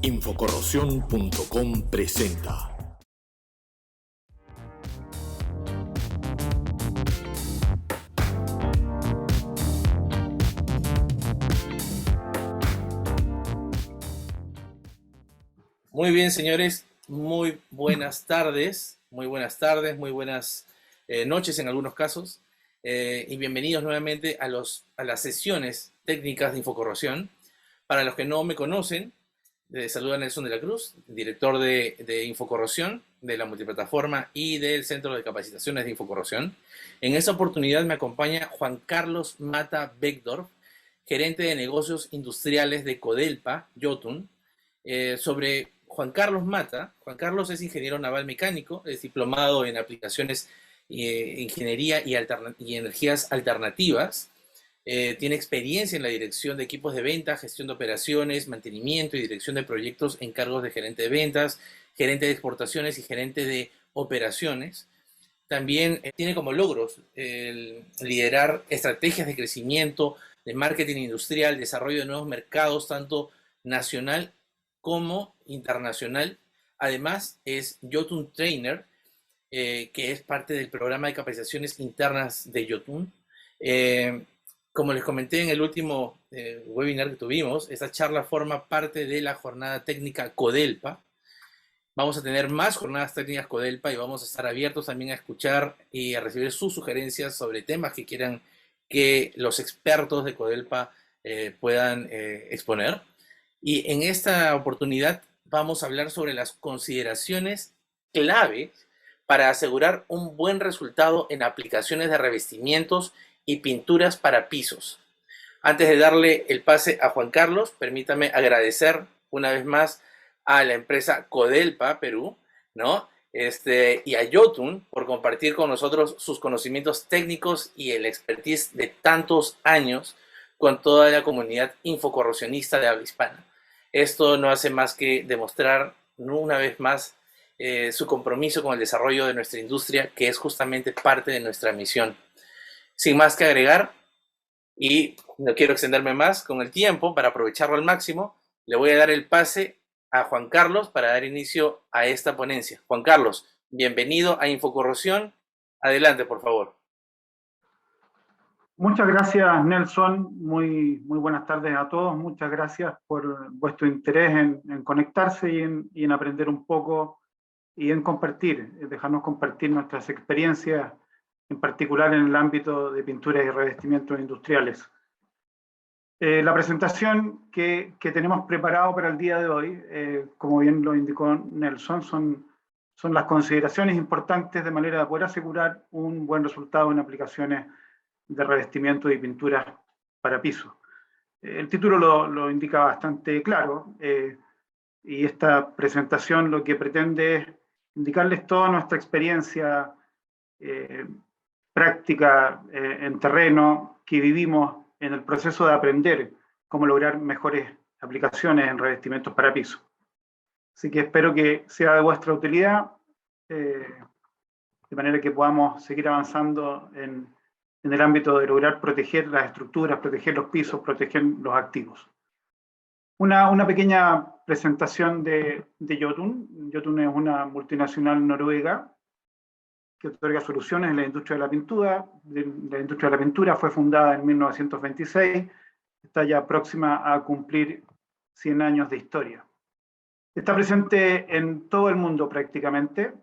Infocorrosión.com presenta. Muy bien, señores, muy buenas tardes, muy buenas noches en algunos casos, y bienvenidos nuevamente a las sesiones técnicas de Infocorrosión. Para los que no me conocen, les saluda Nelson de la Cruz, director de Infocorrosión, de la multiplataforma y del Centro de Capacitaciones de Infocorrosión. En esta oportunidad me acompaña Juan Carlos Mata Beckdorf, gerente de negocios industriales de Codelpa, Jotun. Sobre Juan Carlos Mata. Juan Carlos es ingeniero naval mecánico, es diplomado en aplicaciones, ingeniería y energías alternativas. Tiene experiencia en la dirección de equipos de venta, gestión de operaciones, mantenimiento y dirección de proyectos en cargos de gerente de ventas, gerente de exportaciones y gerente de operaciones. También tiene como logros el liderar estrategias de crecimiento, de marketing industrial, desarrollo de nuevos mercados, tanto nacional como internacional. Además, es Jotun Trainer, que es parte del programa de capacitaciones internas de Jotun. Como les comenté en el último webinar que tuvimos, esta charla forma parte de la jornada técnica Codelpa. Vamos a tener más jornadas técnicas Codelpa y vamos a estar abiertos también a escuchar y a recibir sus sugerencias sobre temas que quieran que los expertos de Codelpa puedan exponer. Y en esta oportunidad vamos a hablar sobre las consideraciones clave para asegurar un buen resultado en aplicaciones de revestimientos y pinturas para pisos. Antes de darle el pase a Juan Carlos, permítame agradecer una vez más a la empresa Codelpa Perú, ¿no? Y a Jotun por compartir con nosotros sus conocimientos técnicos y el expertise de tantos años con toda la comunidad infocorrosionista de habla hispana. Esto no hace más que demostrar una vez más su compromiso con el desarrollo de nuestra industria, que es justamente parte de nuestra misión. Sin más que agregar, y no quiero extenderme más con el tiempo para aprovecharlo al máximo, le voy a dar el pase a Juan Carlos para dar inicio a esta ponencia. Juan Carlos, bienvenido a Infocorrosión. Adelante, por favor. Muchas gracias, Nelson. Muy buenas tardes a todos. Muchas gracias por vuestro interés en conectarse y en aprender un poco y en compartir, dejarnos compartir nuestras experiencias, en particular en el ámbito de pinturas y revestimientos industriales. La presentación que tenemos preparado para el día de hoy, como bien lo indicó Nelson, son las consideraciones importantes de manera de poder asegurar un buen resultado en aplicaciones de revestimiento y pinturas para piso. El título lo indica bastante claro, y esta presentación lo que pretende es indicarles toda nuestra experiencia práctica en terreno que vivimos en el proceso de aprender cómo lograr mejores aplicaciones en revestimientos para piso. Así que espero que sea de vuestra utilidad, de manera que podamos seguir avanzando en el ámbito de lograr proteger las estructuras, proteger los pisos, proteger los activos. Una pequeña presentación de Jotun. Jotun es una multinacional noruega que otorga soluciones en la industria de la pintura. La industria de la pintura fue fundada en 1926, está ya próxima a cumplir 100 años de historia. Está presente en todo el mundo prácticamente,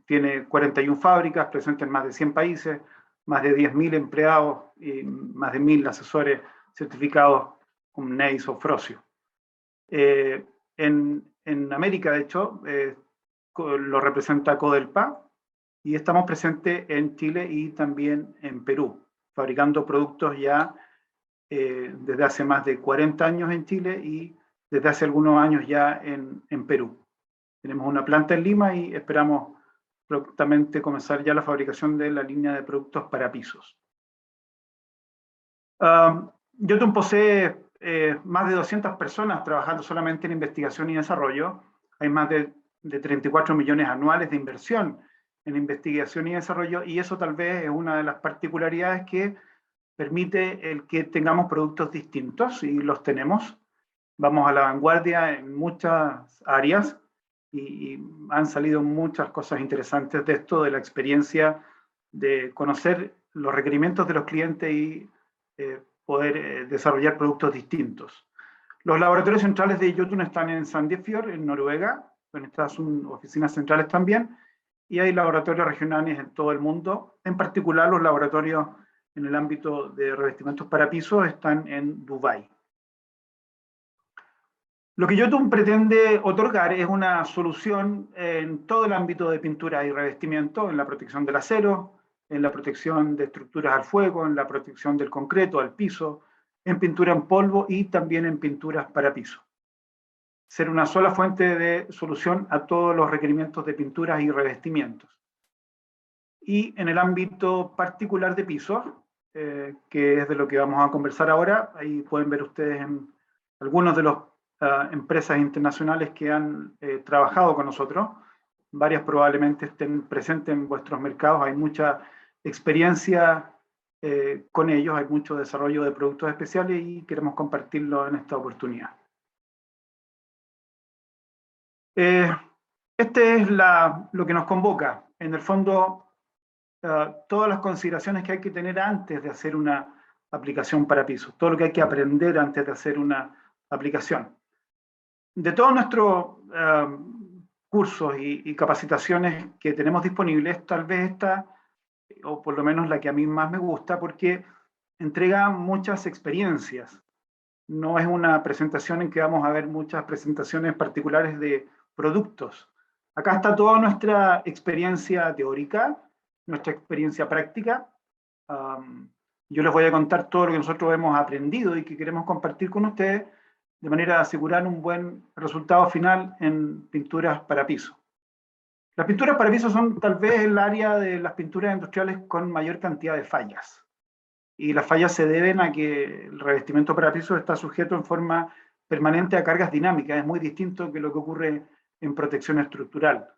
tiene 41 fábricas, presente en más de 100 países, más de 10.000 empleados y más de 1.000 asesores certificados con NACE o Frosio. En América, de hecho, lo representa Codelpa, y estamos presentes en Chile y también en Perú, fabricando productos ya desde hace más de 40 años en Chile y desde hace algunos años ya en Perú. Tenemos una planta en Lima y esperamos prontamente comenzar ya la fabricación de la línea de productos para pisos. Jotun posee más de 200 personas trabajando solamente en investigación y desarrollo. Hay más de 34 millones anuales de inversión en investigación y desarrollo, y eso tal vez es una de las particularidades que permite el que tengamos productos distintos, y los tenemos, vamos a la vanguardia en muchas áreas y han salido muchas cosas interesantes de esto, de la experiencia de conocer los requerimientos de los clientes y poder desarrollar productos distintos. Los laboratorios centrales de Jotun están en Sandefjord, en Noruega, donde están sus oficinas centrales también, y hay laboratorios regionales en todo el mundo. En particular, los laboratorios en el ámbito de revestimientos para pisos están en Dubái. Lo que Jotun pretende otorgar es una solución en todo el ámbito de pintura y revestimiento, en la protección del acero, en la protección de estructuras al fuego, en la protección del concreto, al piso, en pintura en polvo y también en pinturas para piso. Ser una sola fuente de solución a todos los requerimientos de pinturas y revestimientos. Y en el ámbito particular de pisos, que es de lo que vamos a conversar ahora, ahí pueden ver ustedes en algunos de las empresas internacionales que han trabajado con nosotros, varias probablemente estén presentes en vuestros mercados, hay mucha experiencia con ellos, hay mucho desarrollo de productos especiales y queremos compartirlo en esta oportunidad. Este es lo que nos convoca. En el fondo, todas las consideraciones que hay que tener antes de hacer una aplicación para pisos, todo lo que hay que aprender antes de hacer una aplicación. De todos nuestros cursos y capacitaciones que tenemos disponibles, tal vez esta, o por lo menos la que a mí más me gusta, porque entrega muchas experiencias. No es una presentación en que vamos a ver muchas presentaciones particulares de productos. Acá está toda nuestra experiencia teórica, nuestra experiencia práctica. Yo les voy a contar todo lo que nosotros hemos aprendido y que queremos compartir con ustedes de manera de asegurar un buen resultado final en pinturas para piso. Las pinturas para piso son tal vez el área de las pinturas industriales con mayor cantidad de fallas. Y las fallas se deben a que el revestimiento para piso está sujeto en forma permanente a cargas dinámicas. Es muy distinto que lo que ocurre en protección estructural.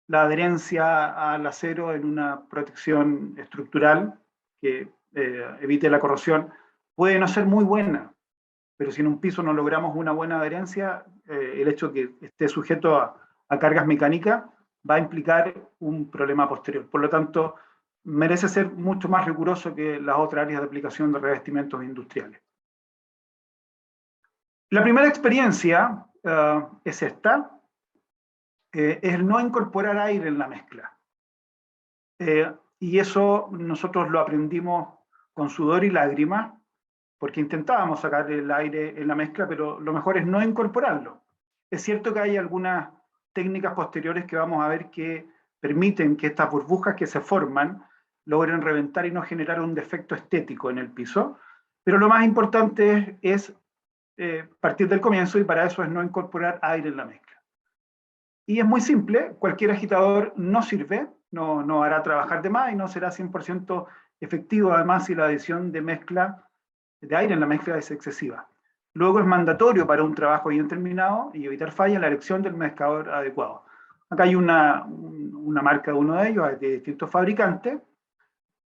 La adherencia al acero en una protección estructural que evite la corrosión puede no ser muy buena, pero si en un piso no logramos una buena adherencia, el hecho de que esté sujeto a cargas mecánicas va a implicar un problema posterior. Por lo tanto, merece ser mucho más riguroso que las otras áreas de aplicación de revestimientos industriales. La primera experiencia es esta, es el no incorporar aire en la mezcla. Y eso nosotros lo aprendimos con sudor y lágrimas, porque intentábamos sacar el aire en la mezcla, pero lo mejor es no incorporarlo. Es cierto que hay algunas técnicas posteriores que vamos a ver que permiten que estas burbujas que se forman logren reventar y no generar un defecto estético en el piso, pero lo más importante es partir del comienzo, y para eso es no incorporar aire en la mezcla. Y es muy simple, cualquier agitador no sirve, no hará trabajar de más y no será 100% efectivo, además si la adición de mezcla de aire en la mezcla es excesiva. Luego es mandatorio para un trabajo bien terminado y evitar fallas la elección del mezclador adecuado. Acá hay una marca de uno de ellos, hay de distintos fabricantes.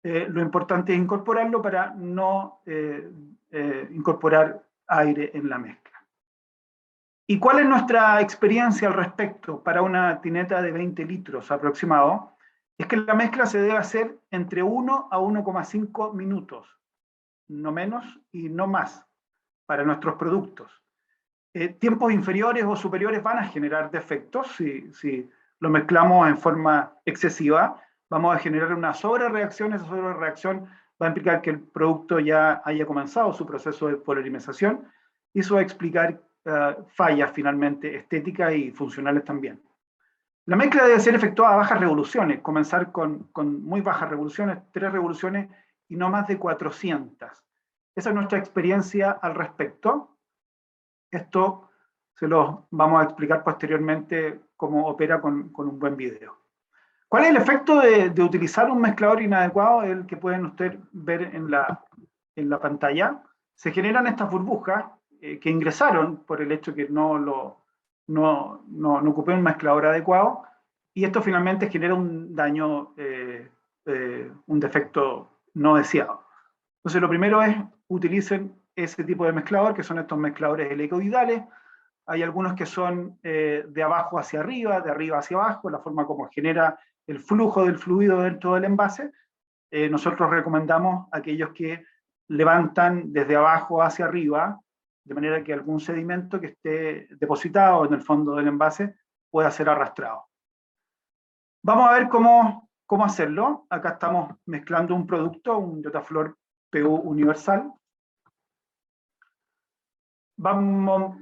Lo importante es incorporarlo para no incorporar aire en la mezcla. ¿Y cuál es nuestra experiencia al respecto para una tineta de 20 litros aproximado? Es que la mezcla se debe hacer entre 1 a 1,5 minutos, no menos y no más, para nuestros productos. Tiempos inferiores o superiores van a generar defectos. Si lo mezclamos en forma excesiva, vamos a generar una sobrereacción. Esa sobrereacción va a implicar que el producto ya haya comenzado su proceso de polimerización, y eso va a explicar fallas finalmente estéticas y funcionales también. La mezcla debe ser efectuada a bajas revoluciones, comenzar con muy bajas revoluciones, 3 revoluciones y no más de 400. Esa es nuestra experiencia al respecto. Esto se lo vamos a explicar posteriormente cómo opera con un buen video. ¿Cuál es el efecto de utilizar un mezclador inadecuado? El que pueden ustedes ver en la pantalla. Se generan estas burbujas que ingresaron por el hecho que no ocupé un mezclador adecuado, y esto finalmente genera un daño, un defecto no deseado. Entonces lo primero es utilicen ese tipo de mezclador, que son estos mezcladores helicoidales. Hay algunos que son de abajo hacia arriba, de arriba hacia abajo, la forma como genera el flujo del fluido dentro del envase. Nosotros recomendamos aquellos que levantan desde abajo hacia arriba, de manera que algún sedimento que esté depositado en el fondo del envase pueda ser arrastrado. Vamos a ver cómo hacerlo. Acá estamos mezclando un producto, un Yotaflor PU universal.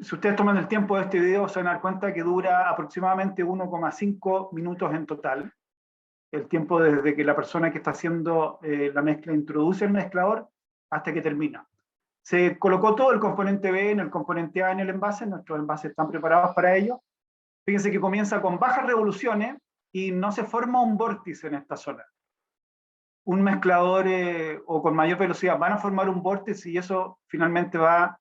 Si ustedes toman el tiempo de este video, se van a dar cuenta que dura aproximadamente 1,5 minutos en total. El tiempo desde que la persona que está haciendo la mezcla introduce el mezclador hasta que termina. Se colocó todo el componente B en el componente A en el envase, nuestros envases están preparados para ello. Fíjense que comienza con bajas revoluciones y no se forma un vórtice en esta zona. Un mezclador o con mayor velocidad van a formar un vórtice y eso finalmente va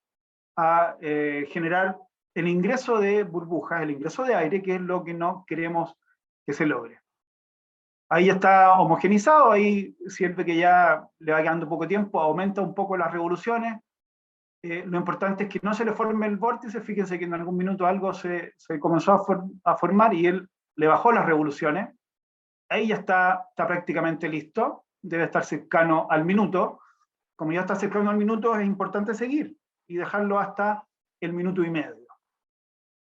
a generar el ingreso de burbujas, el ingreso de aire, que es lo que no queremos que se logre. Ahí ya está homogenizado, ahí siempre que ya le va quedando poco tiempo, aumenta un poco las revoluciones. Lo importante es que no se le forme el vórtice. Fíjense que en algún minuto algo se comenzó a formar y él le bajó las revoluciones. Ahí ya está prácticamente listo, debe estar cercano al minuto. Como ya está cercano al minuto, es importante seguir y dejarlo hasta el minuto y medio.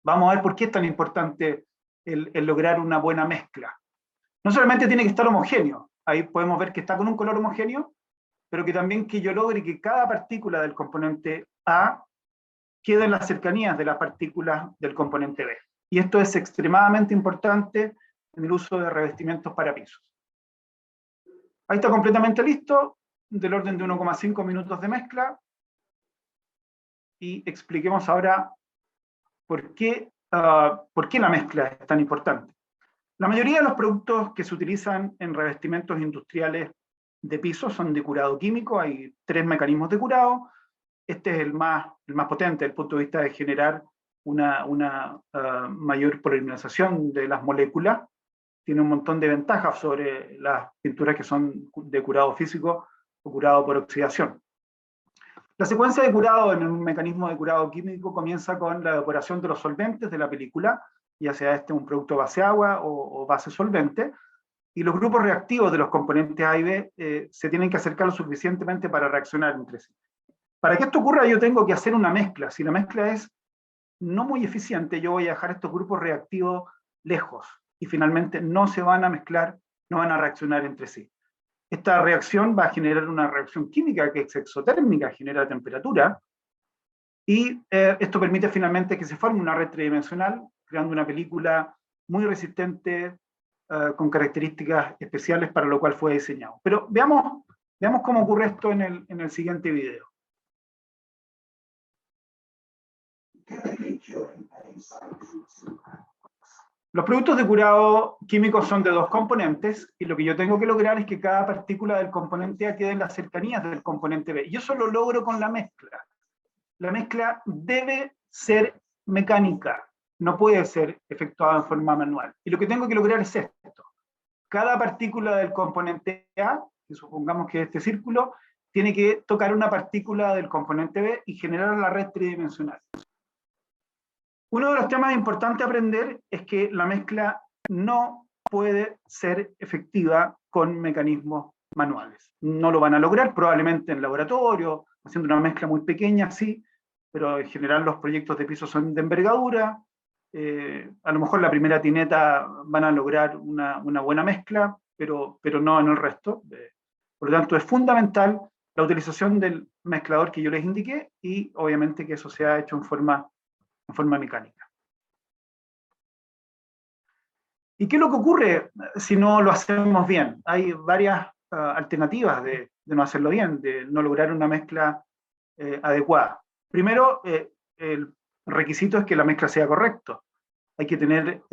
Vamos a ver por qué es tan importante el lograr una buena mezcla. No solamente tiene que estar homogéneo, ahí podemos ver que está con un color homogéneo, pero que también que yo logre que cada partícula del componente A quede en las cercanías de las partículas del componente B. Y esto es extremadamente importante en el uso de revestimientos para pisos. Ahí está completamente listo, del orden de 1,5 minutos de mezcla. Y expliquemos ahora por qué la mezcla es tan importante. La mayoría de los productos que se utilizan en revestimientos industriales de piso son de curado químico. Hay 3 mecanismos de curado. Este es el más potente desde el punto de vista de generar una mayor polimerización de las moléculas. Tiene un montón de ventajas sobre las pinturas que son de curado físico o curado por oxidación. La secuencia de curado en un mecanismo de curado químico comienza con la evaporación de los solventes de la película, ya sea un producto base agua o base solvente, y los grupos reactivos de los componentes A y B se tienen que acercar lo suficientemente para reaccionar entre sí. Para que esto ocurra, yo tengo que hacer una mezcla. Si la mezcla es no muy eficiente, yo voy a dejar estos grupos reactivos lejos, y finalmente no se van a mezclar, no van a reaccionar entre sí. Esta reacción va a generar una reacción química que es exotérmica, genera temperatura, y esto permite finalmente que se forme una red tridimensional, creando una película muy resistente, con características especiales para lo cual fue diseñado. Pero veamos cómo ocurre esto en el siguiente video. Los productos de curado químico son de 2 componentes, y lo que yo tengo que lograr es que cada partícula del componente A quede en las cercanías del componente B. Y eso lo logro con la mezcla. La mezcla debe ser mecánica, no puede ser efectuada en forma manual. Y lo que tengo que lograr es esto. Cada partícula del componente A, que supongamos que es este círculo, tiene que tocar una partícula del componente B y generar la red tridimensional. Uno de los temas importantes a aprender es que la mezcla no puede ser efectiva con mecanismos manuales. No lo van a lograr, probablemente en laboratorio, haciendo una mezcla muy pequeña, sí, pero en general los proyectos de piso son de envergadura. A lo mejor la primera tineta van a lograr una buena mezcla, pero no en el resto. Por lo tanto, es fundamental la utilización del mezclador que yo les indiqué, y obviamente que eso sea hecho en forma mecánica. ¿Y qué es lo que ocurre si no lo hacemos bien? Hay varias alternativas de no hacerlo bien, de no lograr una mezcla adecuada. Primero, el requisito es que la mezcla sea correcta. Hay que tener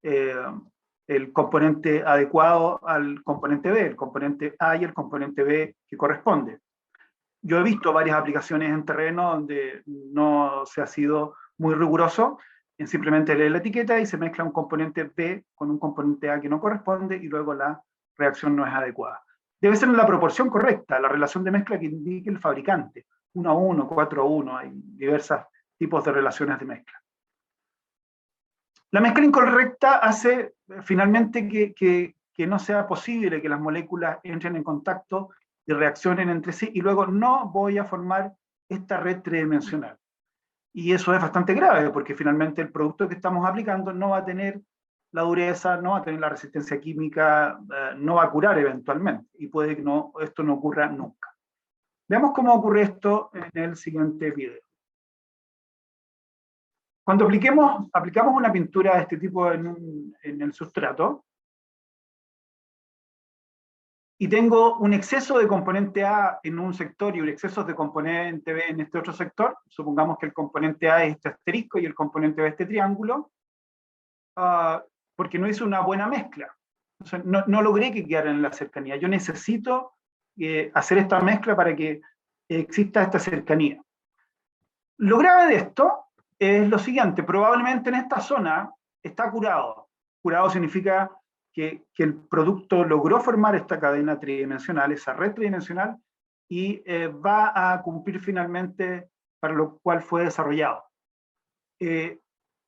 el componente adecuado al componente B, el componente A y el componente B que corresponde. Yo he visto varias aplicaciones en terreno donde no se ha sido muy riguroso, en simplemente leer la etiqueta y se mezcla un componente B con un componente A que no corresponde, y luego la reacción no es adecuada. Debe ser en la proporción correcta, la relación de mezcla que indique el fabricante. 1:1, 4:1, hay diversos tipos de relaciones de mezcla. La mezcla incorrecta hace finalmente que no sea posible que las moléculas entren en contacto y reaccionen entre sí, y luego no voy a formar esta red tridimensional. Y eso es bastante grave, porque finalmente el producto que estamos aplicando no va a tener la dureza, no va a tener la resistencia química, no va a curar eventualmente, y puede que esto no ocurra nunca. Veamos cómo ocurre esto en el siguiente video. Cuando aplicamos una pintura de este tipo en el sustrato, y tengo un exceso de componente A en un sector y un exceso de componente B en este otro sector, supongamos que el componente A es este asterisco y el componente B este triángulo, porque no hice una buena mezcla. O sea, no logré que quedaran en la cercanía. Yo necesito hacer esta mezcla para que exista esta cercanía. Lo grave de esto es lo siguiente: probablemente en esta zona está curado. Curado significa que el producto logró formar esta cadena tridimensional, esa red tridimensional, y va a cumplir finalmente para lo cual fue desarrollado.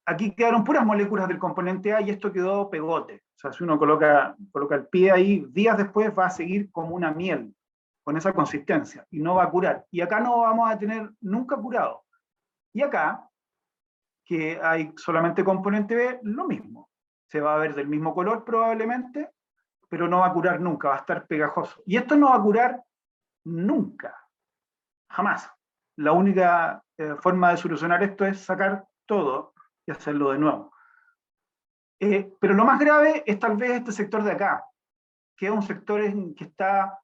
Aquí quedaron puras moléculas del componente A y esto quedó pegote. O sea, si uno coloca el pie ahí, días después va a seguir como una miel, con esa consistencia, y no va a curar. Y acá no vamos a tener nunca curado. Y acá, que hay solamente componente B, lo mismo. Se va a ver del mismo color probablemente, pero no va a curar nunca, va a estar pegajoso. Y esto no va a curar nunca, jamás. La única forma de solucionar esto es sacar todo y hacerlo de nuevo. Pero lo más grave es tal vez este sector de acá, que es un sector en que está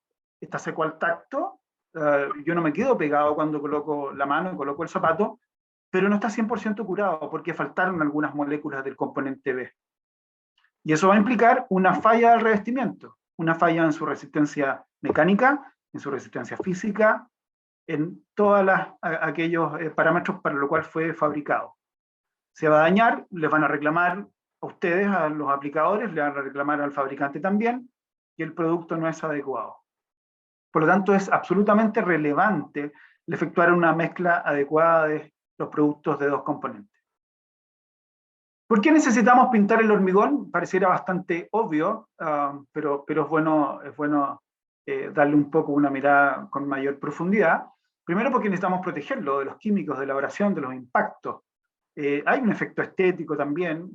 seco al tacto. Yo no me quedo pegado cuando coloco la mano y coloco el zapato, pero no está 100% curado porque faltaron algunas moléculas del componente B. Y eso va a implicar una falla del revestimiento, una falla en su resistencia mecánica, en su resistencia física, en todos aquellos parámetros para los cuales fue fabricado. Se va a dañar, les van a reclamar a ustedes, a los aplicadores, le van a reclamar al fabricante también, y el producto no es adecuado. Por lo tanto, es absolutamente relevante el efectuar una mezcla adecuada de los productos de dos componentes. ¿Por qué necesitamos pintar el hormigón? Pareciera bastante obvio, pero es bueno darle un poco una mirada con mayor profundidad. Primero porque necesitamos protegerlo de los químicos, de la abrasión, de los impactos. Hay un efecto estético también,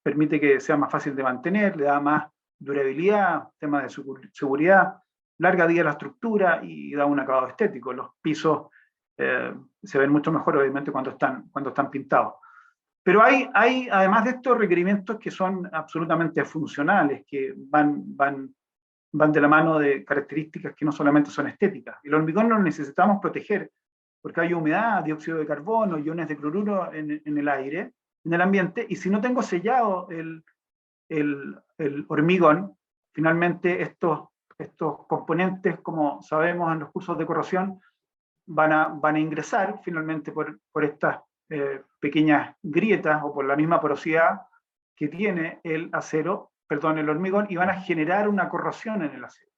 permite que sea más fácil de mantener, le da más durabilidad, temas de seguridad, larga vida a la estructura y da un acabado estético. Los pisos se ven mucho mejor obviamente cuando están pintados. Pero hay además de estos requerimientos que son absolutamente funcionales, que van de la mano de características que no solamente son estéticas. El hormigón lo necesitamos proteger porque hay humedad, dióxido de carbono, iones de cloruro en el aire, en el ambiente, y si no tengo sellado el hormigón, finalmente estos componentes, como sabemos en los cursos de corrosión, van a ingresar finalmente por estas pequeñas grietas o por la misma porosidad que tiene el hormigón, y van a generar una corrosión en el acero.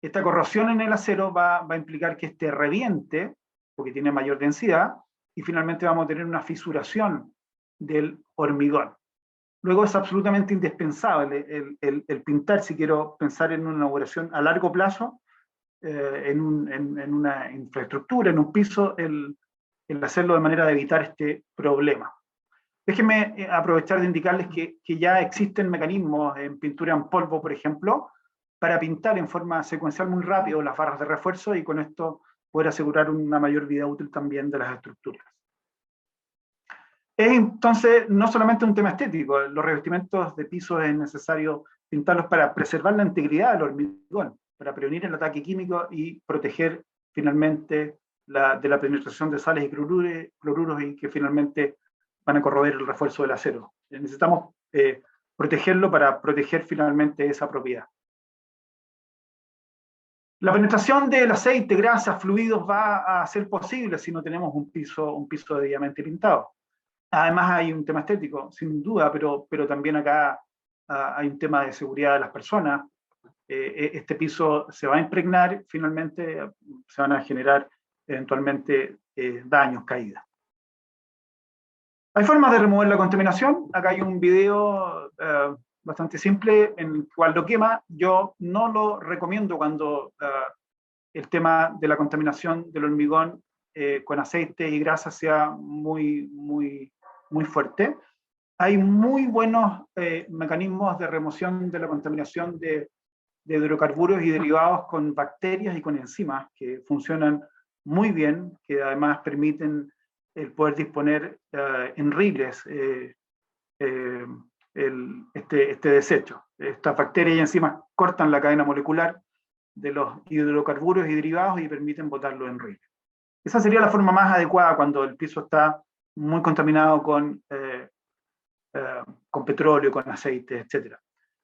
Esta corrosión en el acero va a implicar que este reviente, porque tiene mayor densidad, y finalmente vamos a tener una fisuración del hormigón. Luego es absolutamente indispensable el pintar, si quiero pensar en una inauguración a largo plazo, en una infraestructura, en un piso, el hacerlo de manera de evitar este problema. Déjenme aprovechar de indicarles que ya existen mecanismos en pintura en polvo, por ejemplo, para pintar en forma secuencial muy rápido las barras de refuerzo y con esto poder asegurar una mayor vida útil también de las estructuras. Es entonces no solamente un tema estético, los revestimientos de pisos es necesario pintarlos para preservar la integridad del hormigón, para prevenir el ataque químico y proteger finalmente de la penetración de sales y cloruros y que finalmente van a corroer el refuerzo del acero. Necesitamos protegerlo para proteger finalmente esa propiedad. La penetración del aceite, grasas, fluidos va a ser posible si no tenemos un piso debidamente pintado. Además hay un tema estético, sin duda, pero también acá hay un tema de seguridad de las personas. Este piso se va a impregnar, finalmente se van a generar eventualmente daños, caídas. Hay formas de remover la contaminación. Acá hay un video bastante simple en el cual lo quema. Yo no lo recomiendo cuando el tema de la contaminación del hormigón con aceite y grasa sea muy fuerte. Hay muy buenos mecanismos de remoción de la contaminación de hidrocarburos y derivados con bacterias y con enzimas que funcionan muy bien, que además permiten el poder disponer en riles este desecho. Estas bacterias y enzimas cortan la cadena molecular de los hidrocarburos y derivados y permiten botarlo en riles. Esa sería la forma más adecuada cuando el piso está muy contaminado con petróleo, con aceite, etc.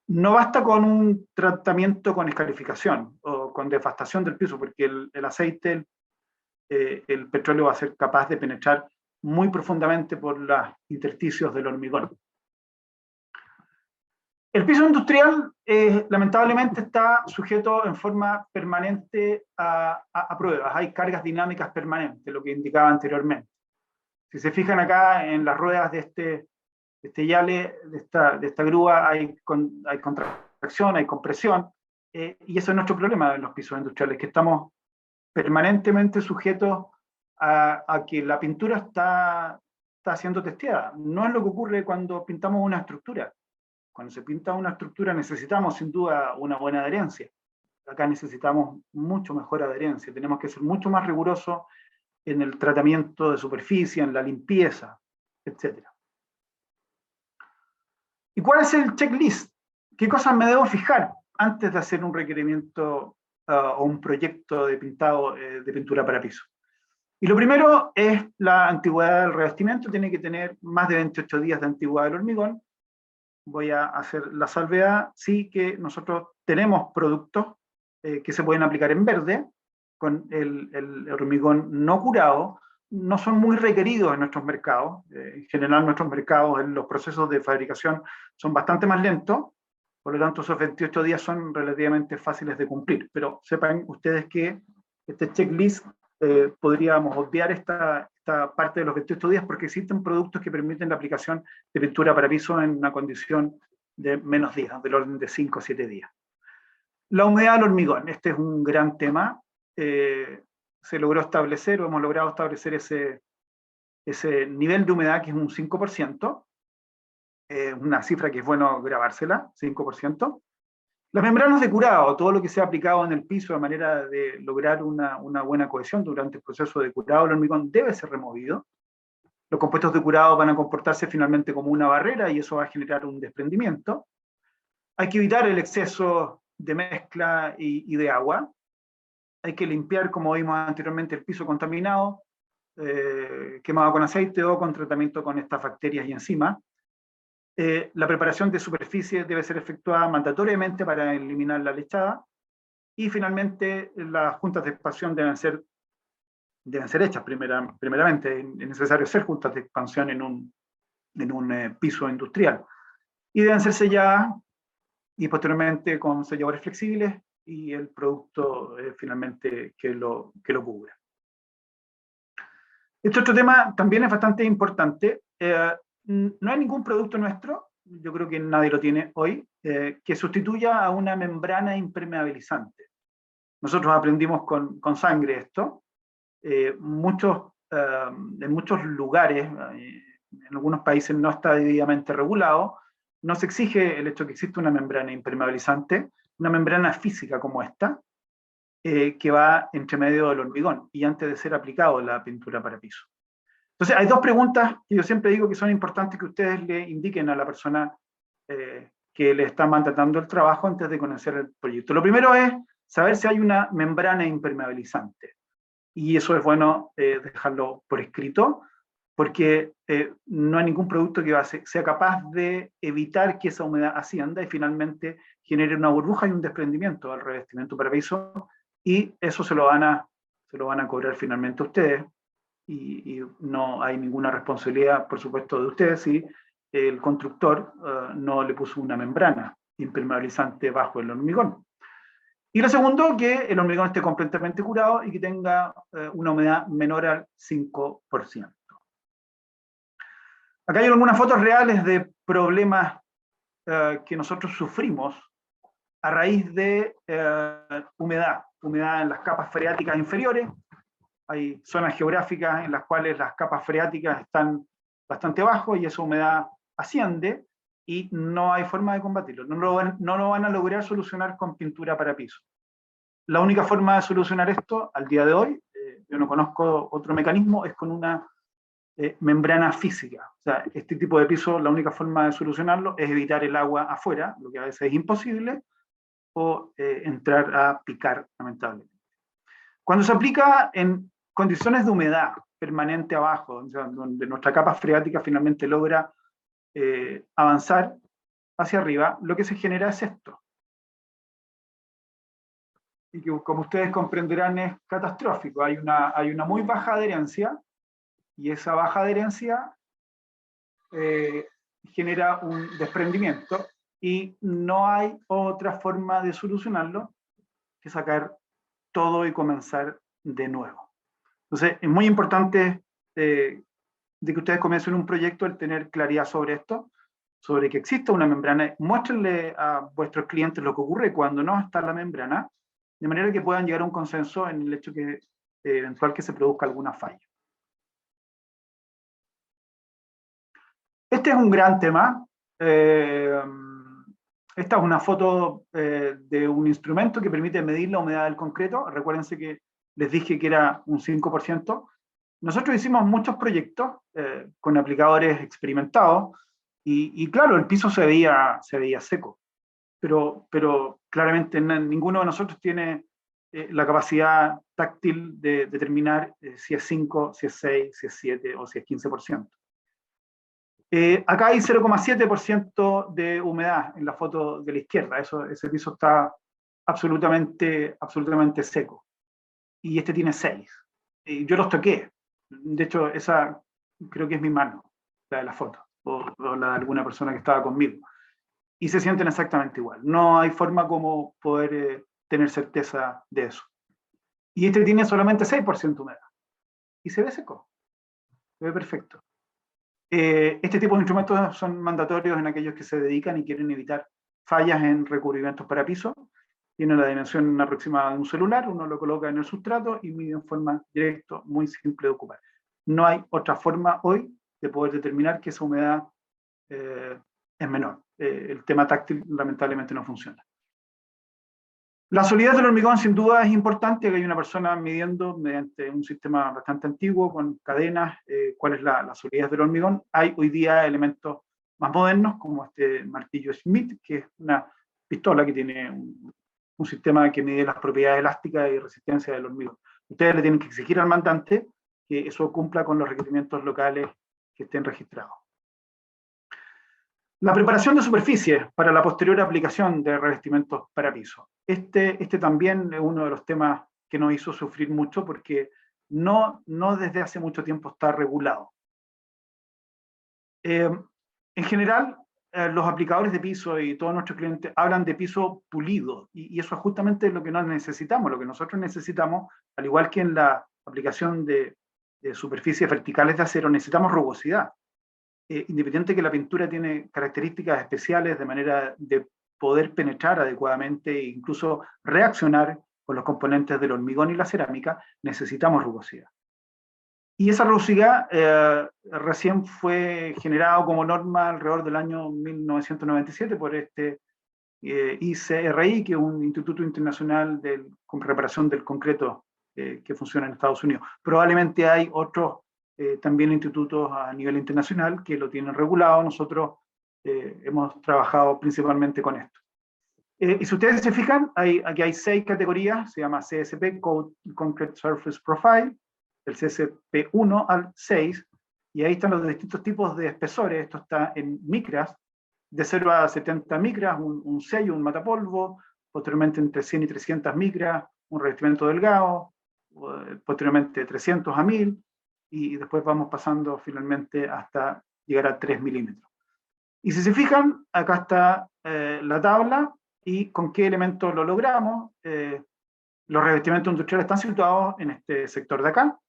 No basta con un tratamiento con escarificación o con devastación del piso, porque el aceite, el petróleo va a ser capaz de penetrar muy profundamente por los intersticios del hormigón. El piso industrial, lamentablemente, está sujeto en forma permanente a pruebas. Hay cargas dinámicas permanentes, lo que indicaba anteriormente. Si se fijan acá en las ruedas de este yale, de esta grúa, hay contracción, hay compresión, y eso es nuestro problema en los pisos industriales, que estamos permanentemente sujetos a que la pintura está siendo testeada. No es lo que ocurre cuando pintamos una estructura. Cuando se pinta una estructura necesitamos sin duda una buena adherencia. Acá necesitamos mucho mejor adherencia, tenemos que ser mucho más rigurosos en el tratamiento de superficie, en la limpieza, etc. ¿Y cuál es el checklist? ¿Qué cosas me debo fijar antes de hacer un requerimiento o un proyecto de pintado de pintura para piso? Y lo primero es la antigüedad del revestimiento, tiene que tener más de 28 días de antigüedad del hormigón. Voy a hacer la salvedad, sí que nosotros tenemos productos que se pueden aplicar en verde, con el hormigón no curado, no son muy requeridos en nuestros mercados. En general nuestros mercados en los procesos de fabricación son bastante más lentos, por lo tanto esos 28 días son relativamente fáciles de cumplir, pero sepan ustedes que este checklist podríamos obviar esta parte de los 28 días porque existen productos que permiten la aplicación de pintura para piso en una condición de menos días, del orden de 5 o 7 días. La humedad del hormigón, este es un gran tema. Se logró establecer, o hemos logrado establecer ese nivel de humedad que es un 5%, una cifra que es bueno grabársela, 5%. Las membranas de curado, todo lo que se ha aplicado en el piso de manera de lograr una buena cohesión durante el proceso de curado del hormigón debe ser removido. Los compuestos de curado van a comportarse finalmente como una barrera y eso va a generar un desprendimiento. Hay que evitar el exceso de mezcla y de agua. Hay que limpiar, como vimos anteriormente, el piso contaminado, quemado con aceite o con tratamiento con estas bacterias y enzimas. La preparación de superficie debe ser efectuada mandatoriamente para eliminar la lechada. Y finalmente, las juntas de expansión deben ser hechas primeramente. Es necesario hacer juntas de expansión en un piso industrial. Y deben ser selladas y posteriormente con selladores flexibles y el producto finalmente que lo cubra. Este otro tema también es bastante importante. No hay ningún producto nuestro, yo creo que nadie lo tiene hoy, que sustituya a una membrana impermeabilizante. Nosotros aprendimos con sangre esto. En muchos lugares, en algunos países no está debidamente regulado, no se exige el hecho de que exista una membrana impermeabilizante, una membrana física como esta, que va entre medio del hormigón y antes de ser aplicado la pintura para piso. Entonces, hay dos preguntas que yo siempre digo que son importantes que ustedes le indiquen a la persona que le está mandatando el trabajo antes de conocer el proyecto. Lo primero es saber si hay una membrana impermeabilizante. Y eso es bueno dejarlo por escrito, porque no hay ningún producto que sea capaz de evitar que esa humedad ascienda y finalmente genere una burbuja y un desprendimiento al revestimiento para piso, y eso se lo van a cobrar finalmente ustedes. Y no hay ninguna responsabilidad, por supuesto, de ustedes si el constructor no le puso una membrana impermeabilizante bajo el hormigón. Y lo segundo, que el hormigón esté completamente curado y que tenga una humedad menor al 5%. Acá hay algunas fotos reales de problemas que nosotros sufrimos a raíz de humedad en las capas freáticas inferiores. Hay zonas geográficas en las cuales las capas freáticas están bastante bajo y esa humedad asciende y no hay forma de combatirlo. No lo van a lograr solucionar con pintura para piso. La única forma de solucionar esto al día de hoy, yo no conozco otro mecanismo, es con una membrana física. O sea, este tipo de piso, la única forma de solucionarlo es evitar el agua afuera, lo que a veces es imposible, o entrar a picar, lamentablemente. Cuando se aplica en condiciones de humedad permanente abajo, o sea, donde nuestra capa freática finalmente logra avanzar hacia arriba, lo que se genera es esto. Y que, como ustedes comprenderán, es catastrófico. Hay una muy baja adherencia, y esa baja adherencia genera un desprendimiento, y no hay otra forma de solucionarlo que sacar todo y comenzar de nuevo. Entonces, es muy importante de que ustedes comiencen un proyecto el tener claridad sobre esto, sobre que exista una membrana. Muéstrenle a vuestros clientes lo que ocurre cuando no está la membrana, de manera que puedan llegar a un consenso en el hecho que eventual que se produzca alguna falla. Este es un gran tema. Esta es una foto de un instrumento que permite medir la humedad del concreto. Recuérdense que les dije que era un 5%. Nosotros hicimos muchos proyectos con aplicadores experimentados y claro, el piso se veía seco, pero claramente ninguno de nosotros tiene la capacidad táctil de determinar si es 5, si es 6, si es 7 o si es 15%. Acá hay 0,7% de humedad en la foto de la izquierda. Ese piso está absolutamente seco. Y este tiene 6. Yo los toqué. De hecho, esa creo que es mi mano, la de la foto, o la de alguna persona que estaba conmigo. Y se sienten exactamente igual. No hay forma como poder tener certeza de eso. Y este tiene solamente 6% de humedad. Y se ve seco. Se ve perfecto. Este tipo de instrumentos son mandatorios en aquellos que se dedican y quieren evitar fallas en recubrimientos para piso. Tiene la dimensión aproximada de un celular, uno lo coloca en el sustrato y mide en forma directa, muy simple de ocupar. No hay otra forma hoy de poder determinar que esa humedad es menor. El tema táctil lamentablemente no funciona. La solidez del hormigón sin duda es importante, que hay una persona midiendo mediante un sistema bastante antiguo con cadenas cuál es la solidez del hormigón. Hay hoy día elementos más modernos como este martillo Schmidt, que es una pistola que tiene un sistema que mide las propiedades elásticas y resistencia del hormigón. Ustedes le tienen que exigir al mandante que eso cumpla con los requerimientos locales que estén registrados. La preparación de superficie para la posterior aplicación de revestimientos para piso. Este también es uno de los temas que nos hizo sufrir mucho porque no desde hace mucho tiempo está regulado. En general, los aplicadores de piso y todos nuestros clientes hablan de piso pulido y eso es justamente lo que no necesitamos. Lo que nosotros necesitamos, al igual que en la aplicación de superficies verticales de acero, necesitamos rugosidad. Independiente que la pintura tiene características especiales de manera de poder penetrar adecuadamente e incluso reaccionar con los componentes del hormigón y la cerámica, necesitamos rugosidad. Y esa rugosidad recién fue generada como norma alrededor del año 1997 por este ICRI, que es un instituto internacional de reparación del concreto que funciona en Estados Unidos. Probablemente hay otros también institutos a nivel internacional que lo tienen regulado. Nosotros hemos trabajado principalmente con esto. Y si ustedes se fijan, aquí hay 6 categorías, se llama CSP, Concrete Surface Profile, del CSP 1 al 6, y ahí están los distintos tipos de espesores. Esto está en micras, de 0 a 70 micras, un sello, un matapolvo, posteriormente entre 100 y 300 micras, un revestimiento delgado, posteriormente 300 a 1000, y después vamos pasando finalmente hasta llegar a 3 milímetros. Y si se fijan, acá está la tabla ¿Y con qué elementos lo logramos? Los revestimientos industriales están situados en este sector de acá,